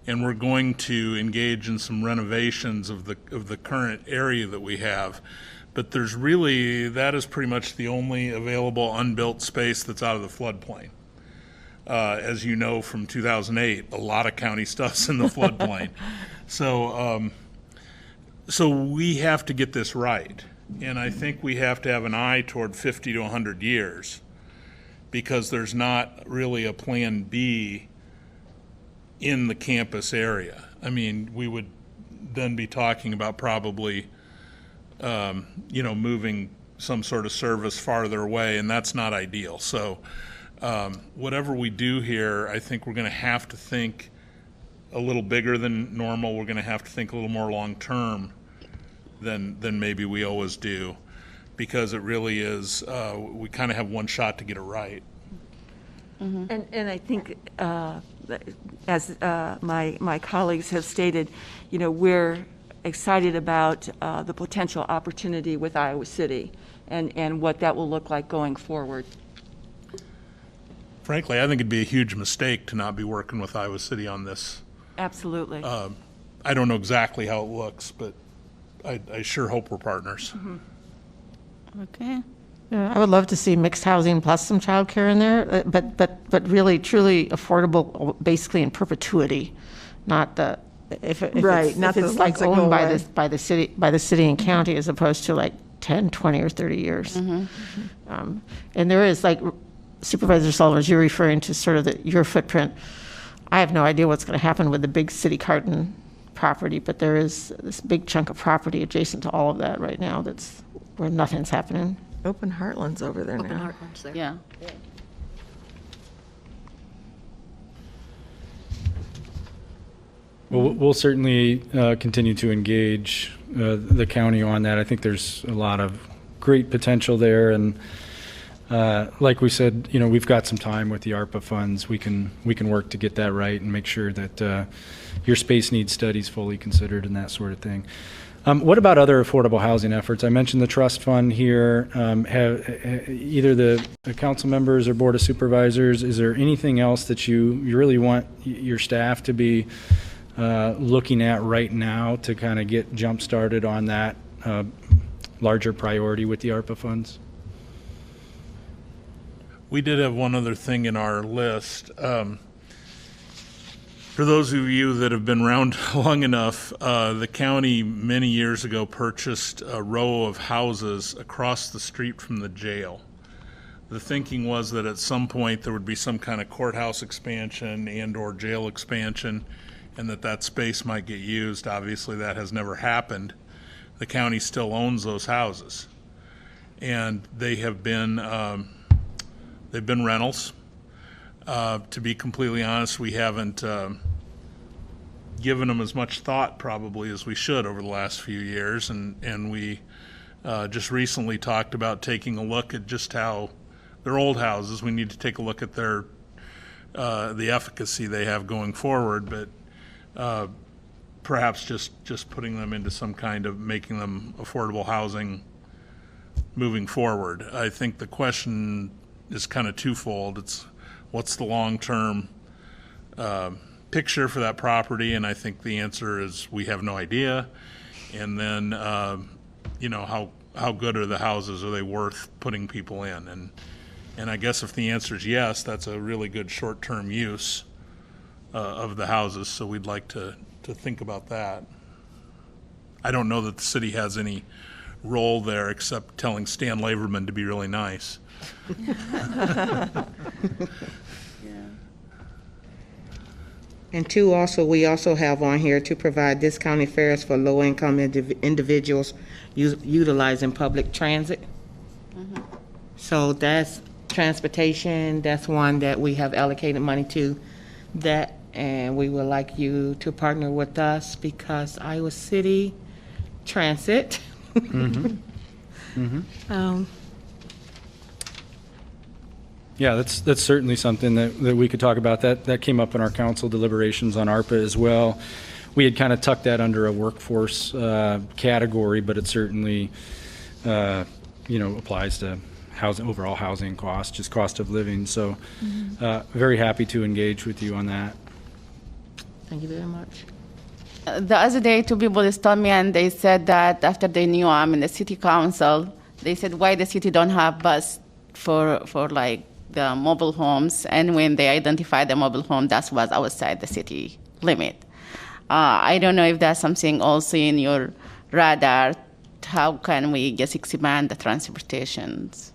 and we're going to engage in some renovations of the current area that we have. But there's really, that is pretty much the only available unbuilt space that's out of the floodplain. As you know from 2008, a lot of county stuff's in the floodplain. So we have to get this right. And I think we have to have an eye toward 50 to 100 years, because there's not really a plan B in the campus area. I mean, we would then be talking about probably, moving some sort of service farther away, and that's not ideal. So whatever we do here, I think we're going to have to think a little bigger than normal. We're going to have to think a little more long-term than maybe we always do, because it really is, we kind of have one shot to get it right. And I think, as my colleagues have stated, we're excited about the potential opportunity with Iowa City and what that will look like going forward. Frankly, I think it'd be a huge mistake to not be working with Iowa City on this. Absolutely. I don't know exactly how it looks, but I sure hope we're partners. Okay. Yeah, I would love to see mixed housing plus some childcare in there, but really truly affordable, basically in perpetuity, not the if Right, it's, not if the it's like ones that go owned by away. the city and county as opposed to like 10, 20, or 30 years. And there is, like Supervisor Sullivan, as you're referring to sort of your footprint. I have no idea what's going to happen with the big city Carton property, but there is this big chunk of property adjacent to all of that right now that's where nothing's happening. Open Heartland's over there Open now. Heartland's there. Yeah. Well, we'll certainly continue to engage the county on that. I think there's a lot of great potential there, and like we said, we've got some time with the ARPA funds. We can work to get that right and make sure that your space needs studies fully considered and that sort of thing. What about other affordable housing efforts? I mentioned the trust fund here. Have either the council members or board of supervisors, is there anything else that you really want your staff to be looking at right now to kind of get jump started on that larger priority with the ARPA funds? We did have one other thing in our list. For those of you that have been around long enough, the county many years ago purchased a row of houses across the street from the jail. The thinking was that at some point there would be some kind of courthouse expansion and/or jail expansion, and that space might get used. Obviously, that has never happened. The county still owns those houses, and they have been they've been rentals. To be completely honest, we haven't given them as much thought probably as we should over the last few years, and we just recently talked about taking a look at just how they're old houses. We need to take a look at their the efficacy they have going forward, but perhaps just putting them into some kind of making them affordable housing moving forward. I think the question is kind of twofold. It's what's the long-term picture for that property? And I think the answer is we have no idea. And then, how good are the houses? Are they worth putting people in? And I guess if the answer is yes, that's a really good short-term use of the houses. So we'd like to think about that. I don't know that the city has any role there except telling Stan Laverman to be really nice. And two, also, we also have on here to provide discounted fares for low-income individuals utilizing public transit. So that's transportation, that's one that we have allocated money to that, and we would like you to partner with us because Iowa City Transit. Yeah, that's certainly something that we could talk about. That came up in our council deliberations on ARPA as well. We had kind of tucked that under a workforce category, but it certainly applies to housing, overall housing costs, just cost of living. So very happy to engage with you on that. Thank you very much. The other day, two people told me, and they said that after they knew I'm in the city council, they said, why the city don't have bus for like the mobile homes? And when they identified the mobile home, that was outside the city limit. I don't know if that's something also in your radar. How can we just expand the transportations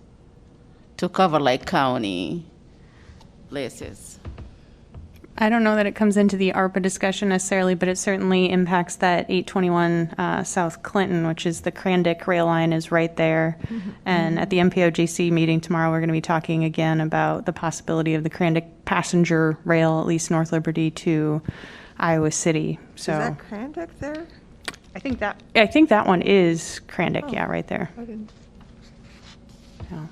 to cover like county places? I don't know that it comes into the ARPA discussion necessarily, but it certainly impacts that 821 South Clinton, which is the Crandick rail line is right there. And at the MPOGC meeting tomorrow, we're going to be talking again about the possibility of the Crandick passenger rail, at least North Liberty to Iowa City. So Is that Crandick there? I think that one is Crandick, yeah, right there. I didn't. Yeah.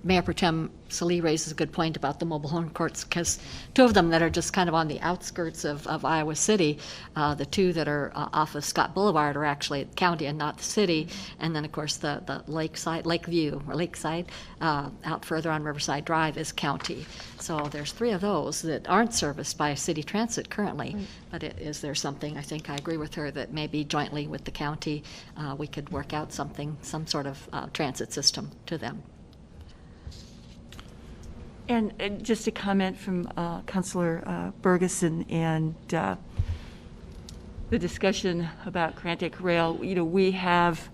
Mayor Pro Tem Salee raises a good point about the mobile home courts, because two of them that are just kind of on the outskirts of Iowa City, the two that are off of Scott Boulevard are actually county and not the city, and then of course the Lakeview or Lakeside out further on Riverside Drive is county. So there's three of those that aren't serviced by city transit currently. Right. But is there something, I think I agree with her, that maybe jointly with the county we could work out some sort of transit system to them. And just a comment from Councilor Bergeson and the discussion about Crandick Rail. We have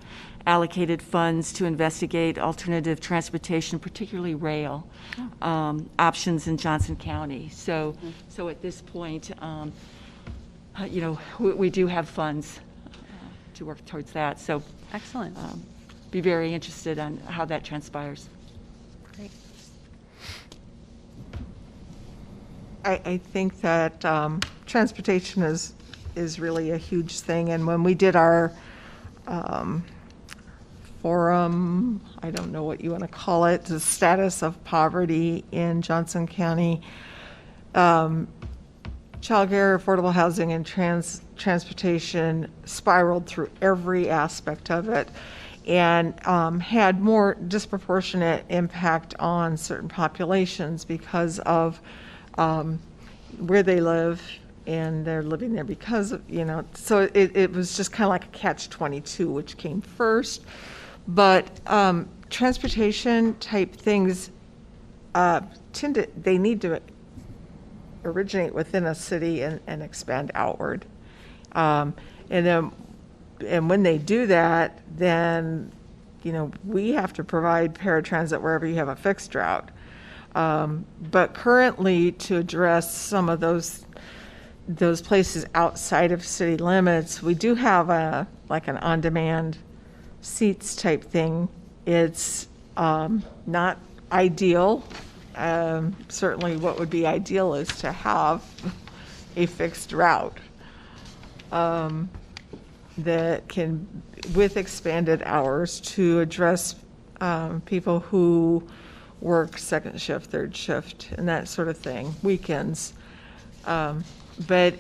allocated funds to investigate alternative transportation, particularly rail options in Johnson County. So at this point, we do have funds to work towards that. So excellent. Be very interested on how that transpires. Great. I think that transportation is really a huge thing. And when we did our forum, I don't know what you want to call it, the status of poverty in Johnson County, childcare, affordable housing, and transportation spiraled through every aspect of it, and had more disproportionate impact on certain populations because of where they live, and they're living there because of, so it was just kind of like a catch-22, which came first. But transportation type things they need to originate within a city and expand outward. And when they do that, then, we have to provide paratransit wherever you have a fixed route. But currently, to address some of those places outside of city limits, we do have an on-demand seats type thing. It's not ideal. Certainly, what would be ideal is to have a fixed route that can, with expanded hours, to address people who work second shift, third shift, and that sort of thing, weekends. But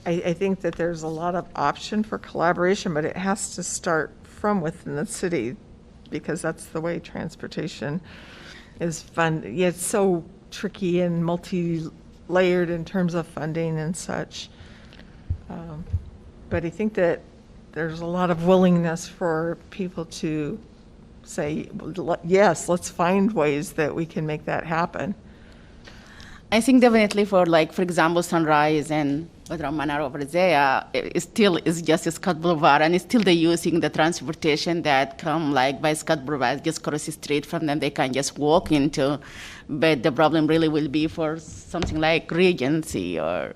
I think that there's a lot of option for collaboration, but it has to start from within the city, because that's the way transportation is funded. Yeah, it's so tricky and multi-layered in terms of funding and such. But I think that there's a lot of willingness for people to say, yes, let's find ways that we can make that happen. I think definitely for example, Sunrise and Manor over there, it still is just Scott Boulevard, and it's still they're using the transportation that come by Scott Boulevard, just cross the street from them, they can just walk into. But the problem really will be for something like Regency or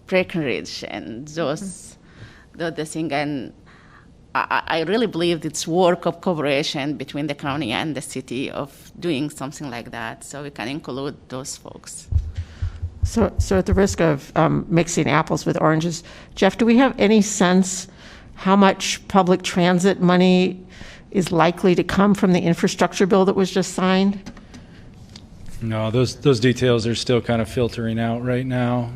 Breckenridge and those, the thing. And I really believe it's work of cooperation between the county and the city of doing something like that, so we can include those folks. So at the risk of mixing apples with oranges, Jeff, do we have any sense how much public transit money is likely to come from the infrastructure bill that was just signed No, those details are still kind of filtering out right now.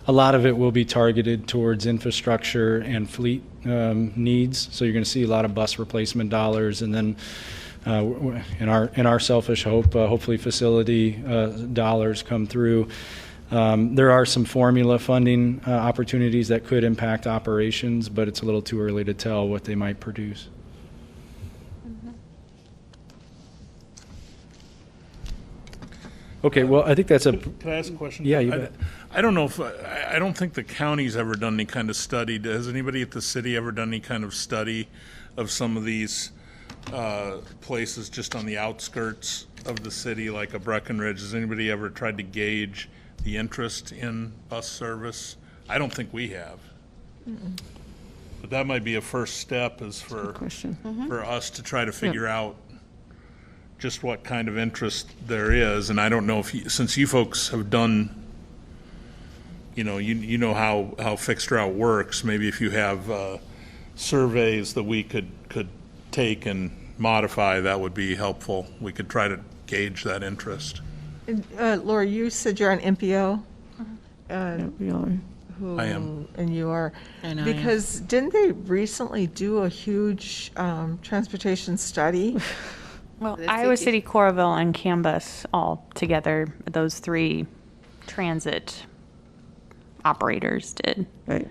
A lot of it will be targeted towards infrastructure and fleet needs. So you're going to see a lot of bus replacement dollars, and then in our selfish hope, hopefully facility dollars come through. There are some formula funding opportunities that could impact operations, but it's a little too early to tell what they might produce. Okay, well, I think that's a. Can I ask a question? Yeah, you bet. I don't know if, I don't think the county's ever done any kind of study. Has anybody at the city ever done any kind of study of some of these places just on the outskirts of the city, like a Breckenridge? Has anybody ever tried to gauge the interest in bus service? I don't think we have. But that might be a first step, is for us to try to figure out just what kind of interest there is. And I don't know if since you folks have done, you know how fixed route works, maybe if you have surveys that we could take and modify, that would be helpful. We could try to gauge that interest. Laura, you said you're on MPO? We are. I am. And you are. And I am. Because didn't they recently do a huge transportation study? Well, Iowa City, Coralville, and Canvas all together, those three transit operators did. Right.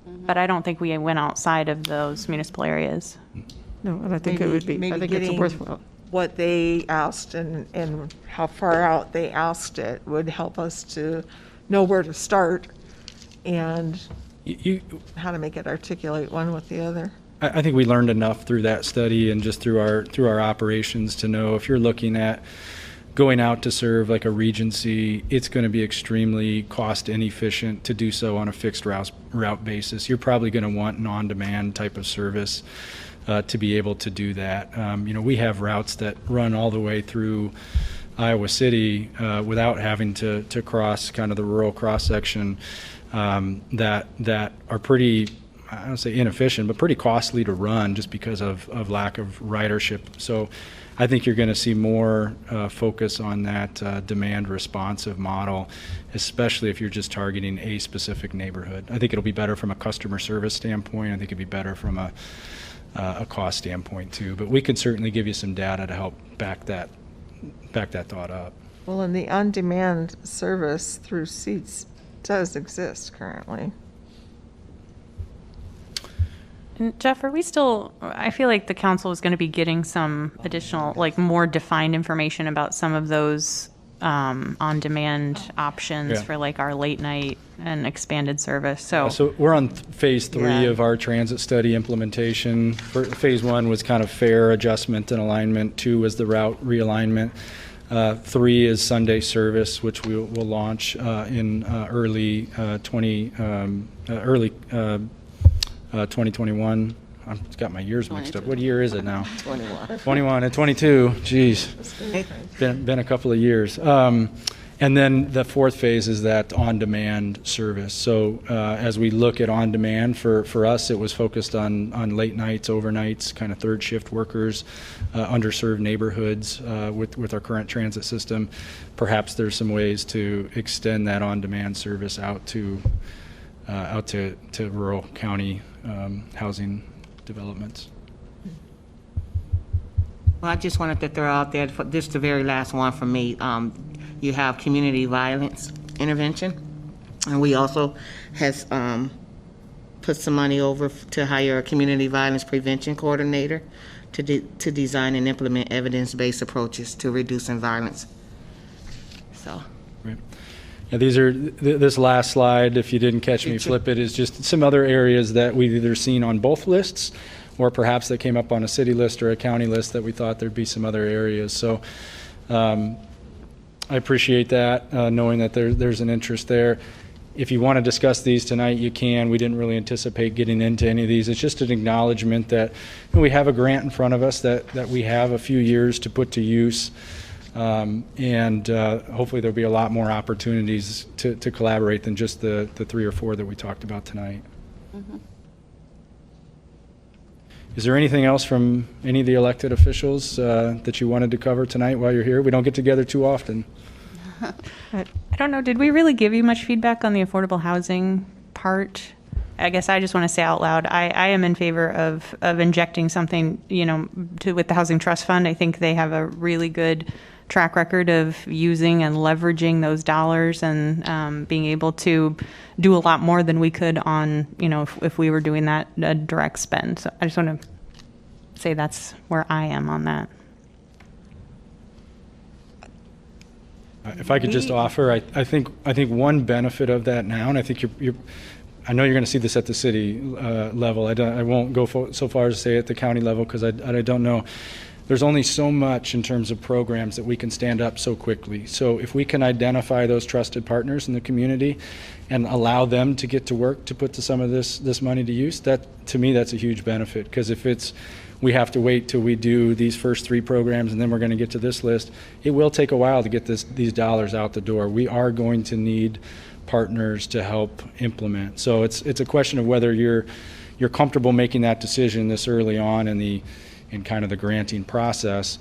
But I don't think we went outside of those municipal areas. No, and I think it would be, I think it's worthwhile. What they asked and how far out they asked it would help us to know where to start and how to make it articulate one with the other. I think we learned enough through that study and just through our operations to know if you're looking at going out to serve like a Regency, it's going to be extremely cost inefficient to do so on a fixed route basis. You're probably going to want an on-demand type of service to be able to do that. We have routes that run all the way through Iowa City without having to cross kind of the rural cross-section that are pretty, I don't say inefficient, but pretty costly to run just because of lack of ridership. So I think you're going to see more focus on that demand responsive model, especially if you're just targeting a specific neighborhood. I think it'll be better from a customer service standpoint. I think it'd be better from a cost standpoint too. But we can certainly give you some data to help back that thought up. Well, and the on-demand service through seats does exist currently. And Jeff, are we still, I feel like the council is going to be getting some additional, like more defined information about some of those on-demand options for like our late night and expanded service. So we're on phase 3 of our transit study implementation. Phase 1 was kind of fare adjustment and alignment. 2 was the route realignment. 3 is Sunday service, which we will launch in early 2021. I've got my years mixed up. What year is it now? 21 and 22. Geez, been a couple of years. And then the 4th phase is that on-demand service. So as we look at on-demand, for us, it was focused on late nights, overnights, kind of third shift workers, underserved neighborhoods with our current transit system. Perhaps there's some ways to extend that on-demand service out to rural county housing developments. Well, I just wanted to throw out there, this is the very last one for me. You have community violence intervention, and we also has put some money over to hire a community violence prevention coordinator to design and implement evidence-based approaches to reducing violence. So. Right. Yeah, these are this last slide, if you didn't catch me flip it, is just some other areas that we've either seen on both lists or perhaps that came up on a city list or a county list that we thought there'd be some other areas. So I appreciate that, knowing that there's an interest there. If you want to discuss these tonight, you can. We didn't really anticipate getting into any of these. It's just an acknowledgement that we have a grant in front of us that we have a few years to put to use. And hopefully there'll be a lot more opportunities to collaborate than just the 3 or 4 that we talked about tonight. Is there anything else from any of the elected officials that you wanted to cover tonight while you're here? We don't get together too often. I don't know, did we really give you much feedback on the affordable housing part? I guess I just want to say out loud, I am in favor of injecting something, with the Housing Trust Fund. I think they have a really good track record of using and leveraging those dollars and being able to do a lot more than we could on, if we were doing that direct spend. So I just want to say that's where I am on that. If I could just offer, I think one benefit of that now, and I think I know you're going to see this at the city level. I won't go so far as to say at the county level because I don't know. There's only so much in terms of programs that we can stand up so quickly. So if we can identify those trusted partners in the community and allow them to get to work to put some of this money to use, that to me that's a huge benefit. Because if we have to wait till we do these first 3 programs and then we're going to get to this list, it will take a while to get these dollars out the door. We are going to need partners to help implement. So it's a question of whether you're comfortable making that decision this early on in kind of the granting process.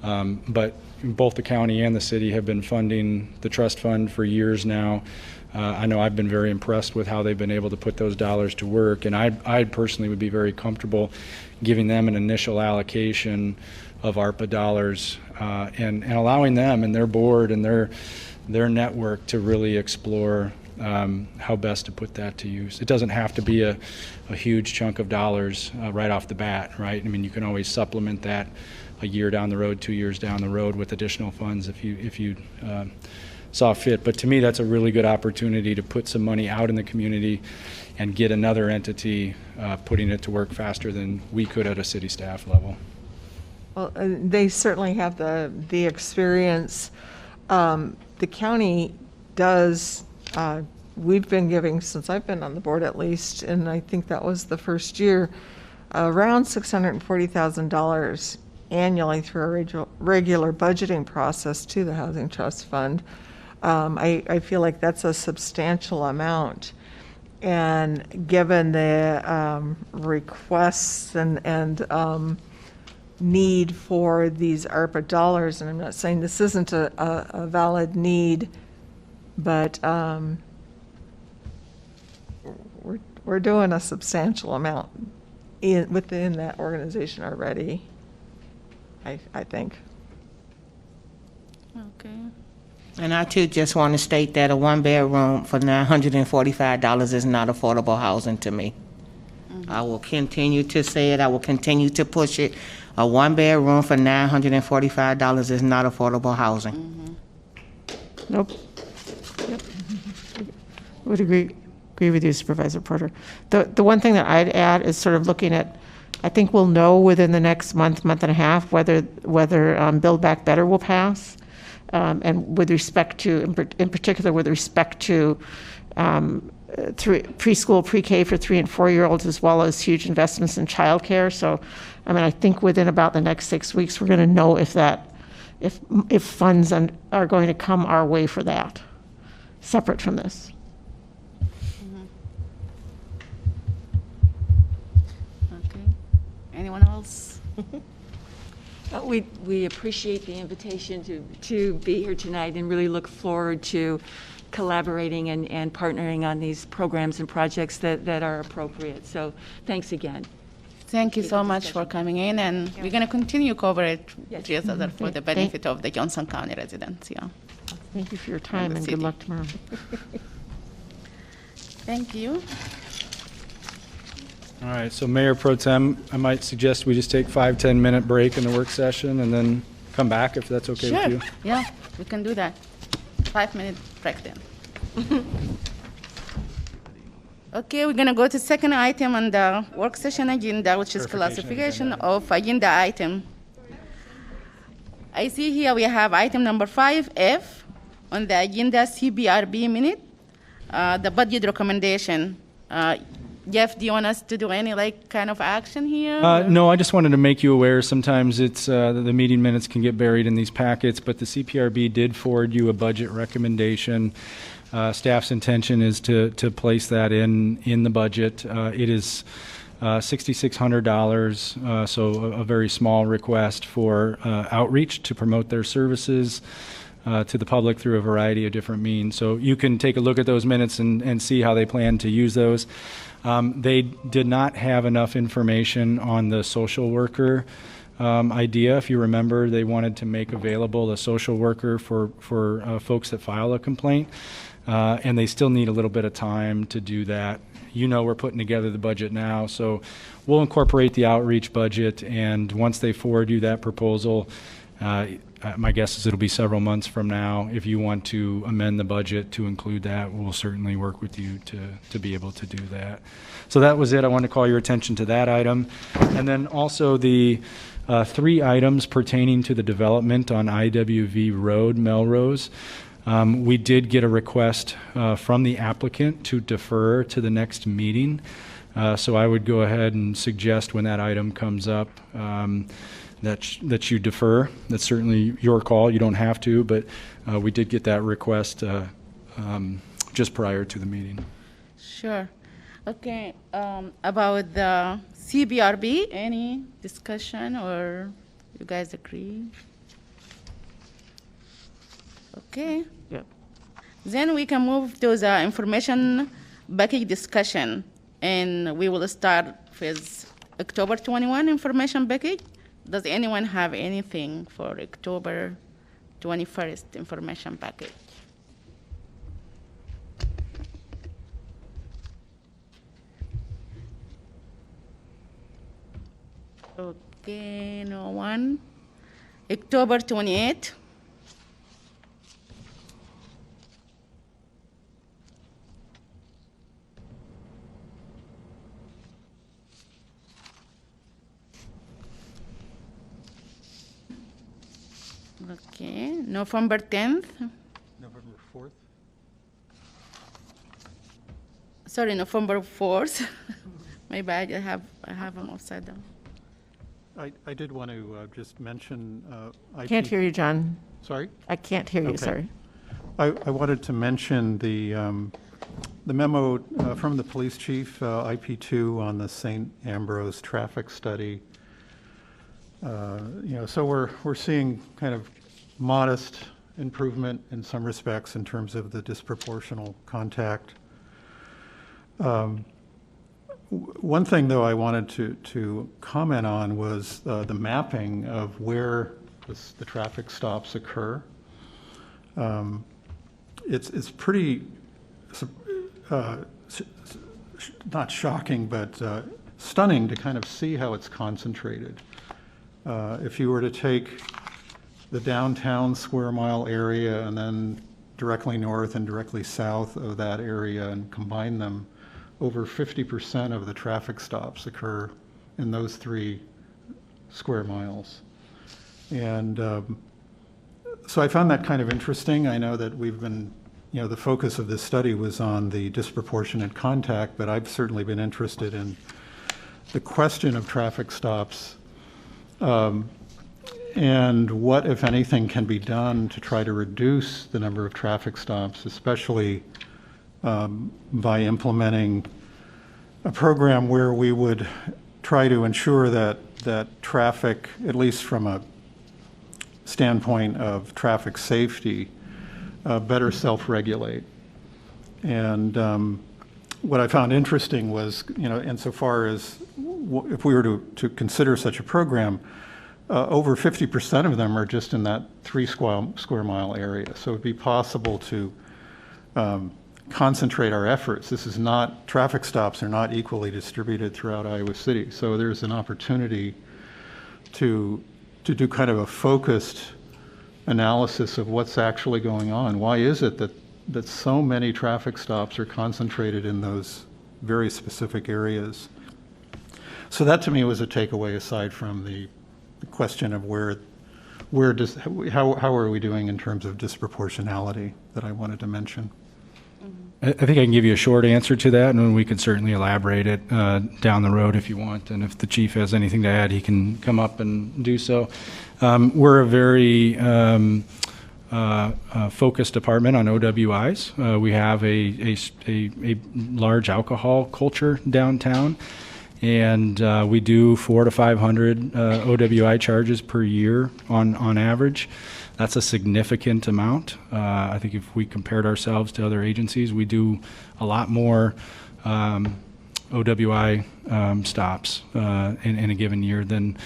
But both the county and the city have been funding the trust fund for years now. I know I've been very impressed with how they've been able to put those dollars to work, and I personally would be very comfortable giving them an initial allocation of ARPA dollars and allowing them and their board and their network to really explore how best to put that to use. It doesn't have to be a huge chunk of dollars right off the bat, right? I mean, you can always supplement that a year down the road, 2 years down the road with additional funds if you saw fit. But to me, that's a really good opportunity to put some money out in the community and get another entity putting it to work faster than we could at a city staff level. Well, they certainly have the experience. The county does, we've been giving, since I've been on the board at least, and I think that was the first year, around $640,000 annually through our regular budgeting process to the Housing Trust Fund. I feel like that's a substantial amount. And given the requests and need for these ARPA dollars, and I'm not saying this isn't a valid need, but we're doing a substantial amount within that organization already, I think. Okay. And I too just want to state that a 1-bedroom for $945 is not affordable housing to me. I will continue to say it. I will continue to push it. A 1-bedroom for $945 is not affordable housing. Nope. Yep. Would agree with you, Supervisor Porter. The one thing that I'd add is sort of looking at, I think we'll know within the next month and a half whether Build Back Better will pass. And with respect to, in particular, with respect to preschool, pre-K for 3 and 4-year-olds, as well as huge investments in childcare. So, I mean, I think within about the next 6 weeks, we're going to know if funds are going to come our way for that, separate from this. Okay. Anyone else? We appreciate the invitation to be here tonight and really look forward to collaborating and partnering on these programs and projects that are appropriate. So thanks again. Thank you so much for coming in, and we're going to continue coverage with each other for the benefit of the Johnson County residents. Yeah. Thank you for your time and good luck tomorrow. Thank you. All right, so Mayor Pro Tem, I might suggest we just take 5-10 minute break in the work session and then come back if that's okay with you. Sure. Yeah, we can do that. 5-minute break then. Okay, we're going to go to second item on the work session agenda, which is classification of agenda item. I see here we have item number 5F on the agenda, CBRB minute, the budget recommendation. Jeff, do you want us to do any kind of action here? No, I just wanted to make you aware. Sometimes it's the meeting minutes can get buried in these packets, but the CPRB did forward you a budget recommendation. Staff's intention is to place that in the budget. It is $6,600, so a very small request for outreach to promote their services to the public through a variety of different means. So you can take a look at those minutes and see how they plan to use those. They did not have enough information on the social worker idea. If you remember, they wanted to make available a social worker for folks that file a complaint, and they still need a little bit of time to do that. You know, we're putting together the budget now, so we'll incorporate the outreach budget, and once they forward you that proposal, my guess is it'll be several months from now. If you want to amend the budget to include that, we'll certainly work with you to be able to do that. So that was it. I want to call your attention to that item. And then also the 3 items pertaining to the development on IWV Road, Melrose. We did get a request from the applicant to defer to the next meeting. So I would go ahead and suggest when that item comes up that you defer. That's certainly your call. You don't have to, but we did get that request just prior to the meeting. Sure. Okay. About the CBRB, any discussion or you guys agree? Okay. Yeah. Then we can move to the information package discussion, and we will start with October 21 information package. Does anyone have anything for October 21st information package? Okay, no one. October 28th. Okay, November 10th. November 4th? Sorry, November 4th. My bad, I have them upside down. I did want to just mention. Can't hear you, John. Sorry? I can't hear you, Okay. sorry. I wanted to mention the memo from the police chief, IP2, on the St. Ambrose traffic study. So we're seeing kind of modest improvement in some respects in terms of the disproportional contact. One thing, though, I wanted to comment on was the mapping of where the traffic stops occur. It's pretty not shocking, but stunning to kind of see how it's concentrated. If you were to take the downtown square mile area and then directly north and directly south of that area and combine them, over 50% of the traffic stops occur in those 3 square miles. And so I found that kind of interesting. I know that we've been, the focus of this study was on the disproportionate contact, but I've certainly been interested in the question of traffic stops and what, if anything, can be done to try to reduce the number of traffic stops, especially by implementing a program where we would try to ensure that traffic, at least from a standpoint of traffic safety, better self-regulate. And what I found interesting was, insofar as if we were to consider such a program, over 50% of them are just in that 3 square mile area. So it would be possible to concentrate our efforts. This is not, traffic stops are not equally distributed throughout Iowa City. So there's an opportunity to do kind of a focused analysis of what's actually going on. Why is it that so many traffic stops are concentrated in those very specific areas? So that to me was a takeaway, aside from the question of how are we doing in terms of disproportionality, that I wanted to mention. I think I can give you a short answer to that, and we can certainly elaborate it down the road if you want. And if the chief has anything to add, he can come up and do so. We're a very focused department on OWIs. We have a large alcohol culture downtown, And we do 400 to 500 OWI charges per year on average. That's a significant amount. I think if we compared ourselves to other agencies, we do a lot more OWI stops in a given year than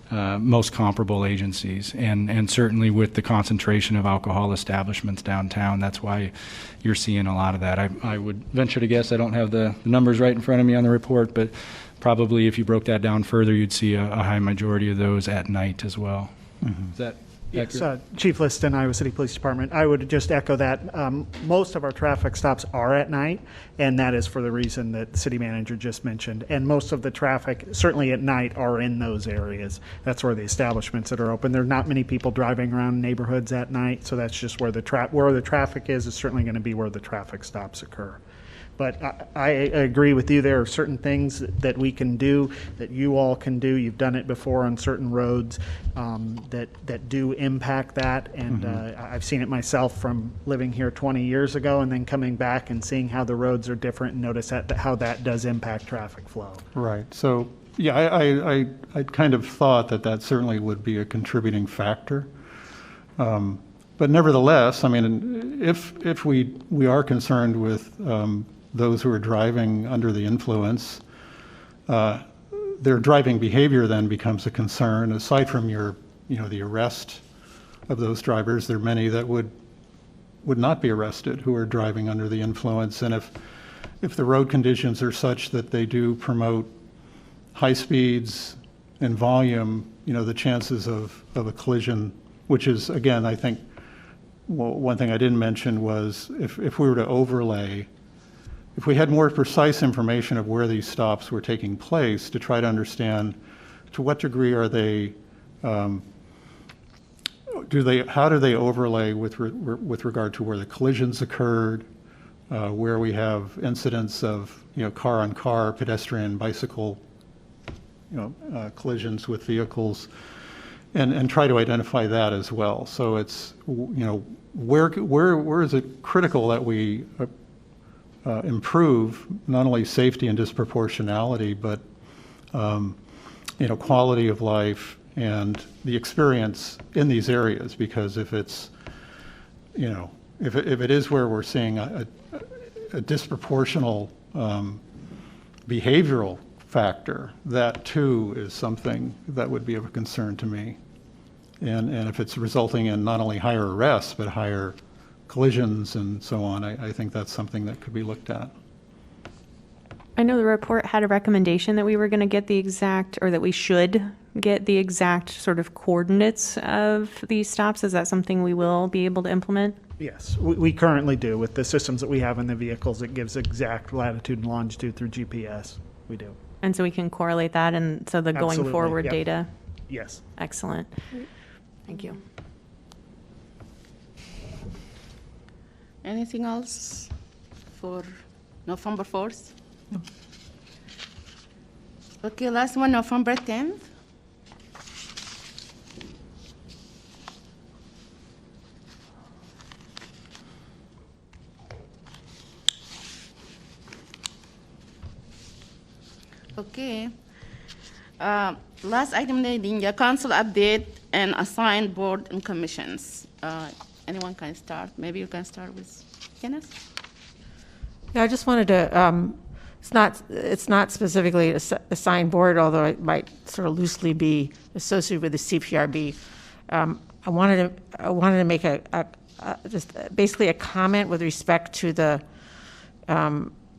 most comparable agencies. And certainly with the concentration of alcohol establishments downtown, that's why you're seeing a lot of that. I would venture to guess, I don't have the numbers right in front of me on the report, but probably if you broke that down further, you'd see a high majority of those at night as well. Is that Yes, accurate? Chief Liston, Iowa City Police Department. I would just echo that. Most of our traffic stops are at night, and that is for the reason that the city manager just mentioned. And most of the traffic, certainly at night, are in those areas. That's where the establishments that are open. There are not many people driving around neighborhoods at night, so that's just where the traffic is certainly going to be where the traffic stops occur. But I agree with you. There are certain things that we can do, that you all can do. You've done it before on certain roads that do impact that. And I've seen it myself from living here 20 years ago and then coming back and seeing how the roads are different and notice how that does impact traffic flow. Right. So, yeah, I kind of thought that certainly would be a contributing factor. But nevertheless, I mean, if we are concerned with those who are driving under the influence, their driving behavior then becomes a concern. Aside from the arrest of those drivers, there are many that would not be arrested who are driving under the influence. And if the road conditions are such that they do promote high speeds and volume, the chances of a collision, which is, again, I think, well, one thing I didn't mention was if we were to overlay, if we had more precise information of where these stops were taking place to try to understand to what degree are they, how do they overlay with regard to where the collisions occurred, where we have incidents of car on car, pedestrian, bicycle, collisions with vehicles, and try to identify that as well. So it's where is it critical that we improve not only safety and disproportionality, but quality of life and the experience in these areas. Because if it's if it is where we're seeing a disproportional behavioral factor, that too is something that would be of a concern to me. And if it's resulting in not only higher arrests but higher collisions and so on, I think that's something that could be looked at. I know the report had a recommendation that we were going to get the exact, or that we should get the exact sort of coordinates of these stops. Is that something we will be able to implement? Yes, we currently do. With the systems that we have in the vehicles, it gives exact latitude and longitude through GPS. We do. And so we can correlate that, and so the going Absolutely, forward yep. data? Yes. Excellent. Thank you. Anything else for November 4th? No. Okay, last one, November 10th. Okay. Last item, the council update and assigned board and commissions. Anyone can start. Maybe you can start with Kenneth. Yeah, I just wanted to, it's not specifically assigned board, although it might sort of loosely be associated with the CPRB. I wanted to make just basically a comment with respect to the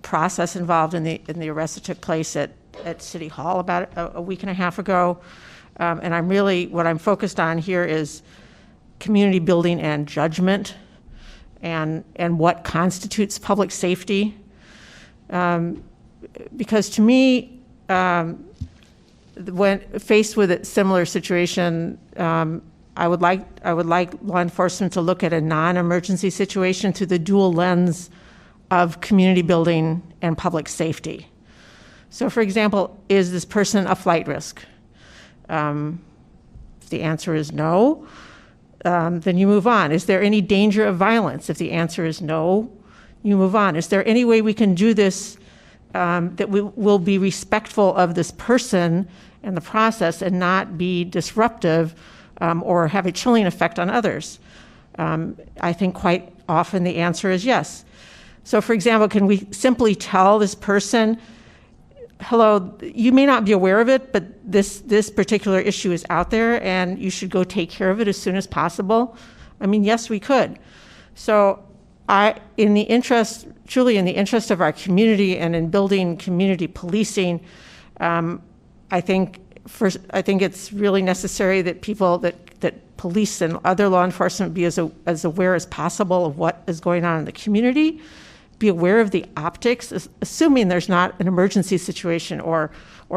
process involved in the arrest that took place at City Hall about a week and a half ago. And what I'm focused on here is community building and judgment, and what constitutes public safety. Because to me, when faced with a similar situation, I would like law enforcement to look at a non-emergency situation through the dual lens of community building and public safety. So, for example, is this person a flight risk? If the answer is no, then you move on. Is there any danger of violence? If the answer is no, you move on. Is there any way we can do this that we will be respectful of this person and the process and not be disruptive or have a chilling effect on others? I think quite often the answer is yes. So for example, can we simply tell this person, hello, you may not be aware of it, but this particular issue is out there and you should go take care of it as soon as possible? I mean, yes, we could. So truly in the interest of our community and in building community policing, I think it's really necessary that people that police and other law enforcement be as aware as possible of what is going on in the community, be aware of the optics, assuming there's not an emergency situation or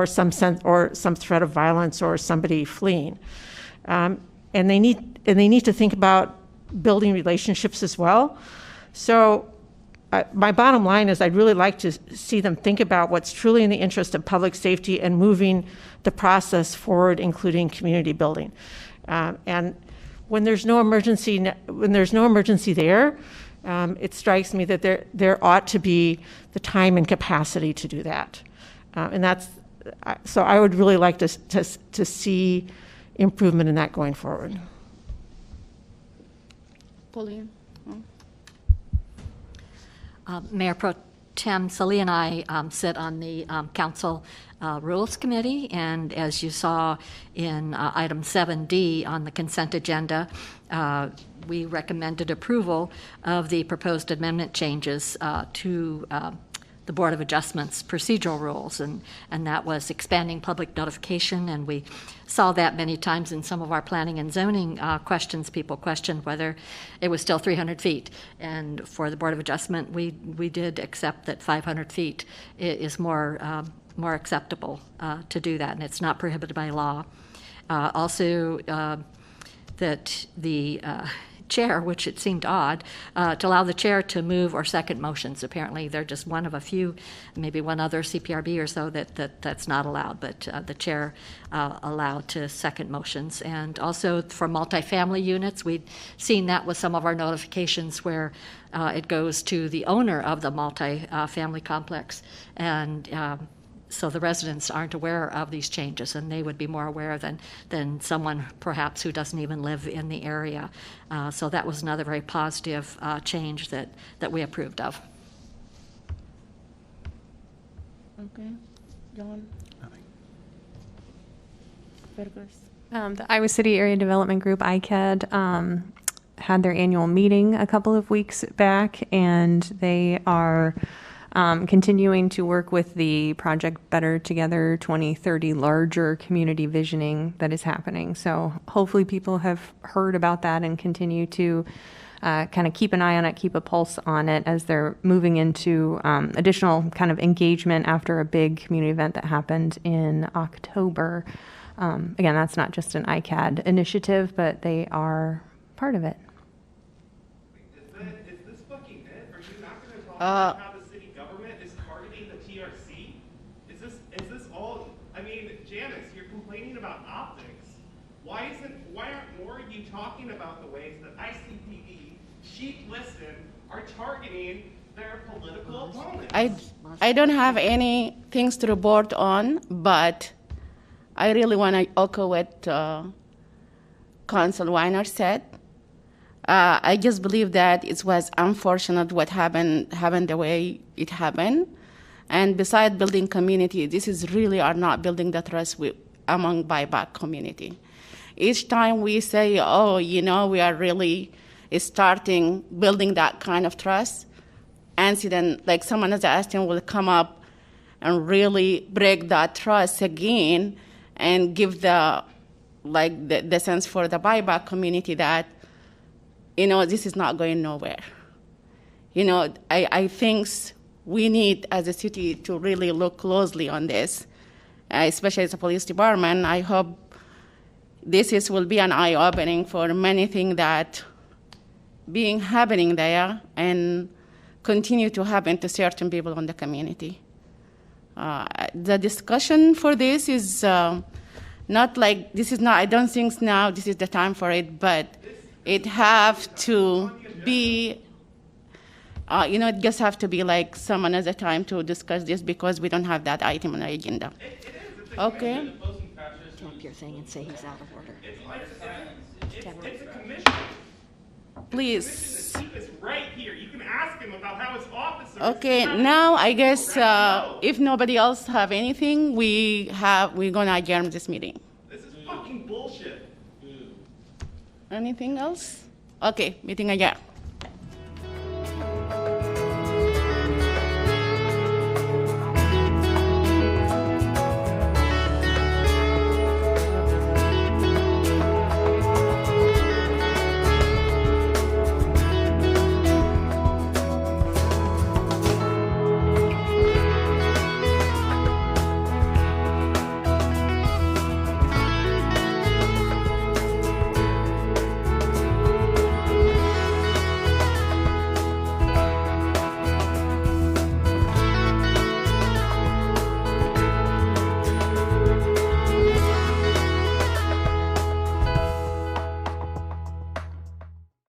some threat of violence or somebody fleeing, and they need to think about building relationships as well. So my bottom line is I'd really like to see them think about what's truly in the interest of public safety and moving the process forward, including community building. And when there's no emergency there, it strikes me that there ought to be the time and capacity to do that. So I would really like to see improvement in that going forward. Pauline? Mayor Pro Tem Salee and I sit on the Council Rules Committee, and as you saw in item 7D on the consent agenda, we recommended approval of the proposed amendment changes to the Board of Adjustments procedural rules, and that was expanding public notification, and we saw that many times in some of our planning and zoning questions. People questioned whether it was still 300 feet, and for the Board of Adjustment, we did accept that 500 feet is more acceptable to do that, and it's not prohibited by law. Also, that the chair, which it seemed odd, to allow the chair to move or second motions. Apparently, they're just one of a few, maybe one other CPRB or so that's not allowed, but the chair allowed to second motions. And also for multifamily units, we'd seen that with some of our notifications where it goes to the owner of the multifamily complex, and so the residents aren't aware of these changes, and they would be more aware than someone perhaps who doesn't even live in the area. So that was another very positive change that we approved of. Okay. John? The Iowa City Area Development Group, ICAD, had their annual meeting a couple of weeks back, and they are continuing to work with the Project Better Together 2030 larger community visioning that is happening. So hopefully people have heard about that and continue to kind of keep an eye on it, keep a pulse on it as they're moving into additional kind of engagement after a big community event that happened in October. Again, that's not just an ICAD initiative, but they are part of it. Is this fucking it? Are you not going to talk about how the city government is targeting the TRC? Is this all? I mean, Janice, you're complaining about optics. Why aren't more of you talking about the ways that ICPD, Sheep Listen, are targeting their political opponents? I don't have any things to report on, but I really want to echo what Council Weiner said. I just believe that it was unfortunate what happened the way it happened. And besides building community, this is really are not building the trust among BIPOC community. Each time we say, oh, we are really starting building that kind of trust, incident, like someone as Aston will come up and really break that trust again and give the sense for the BIPOC community that, this is not going nowhere. I think we need, as a city, to really look closely on this, especially as a police department. I hope this will be an eye-opening for many things that happening there and continue to happen to certain people in the community. The discussion for this is not like, I don't think now this is the time for it, but it have to be It just have to be like some another time to discuss this because we don't have that item on the agenda. Okay. Come up your thing and say he's out of order. It's a commission. Please. It's right here. You can ask him about how his officers. Okay, now I guess if nobody else have anything, we're gonna adjourn this meeting. This is fucking bullshit. Anything else? Okay, meeting adjourned.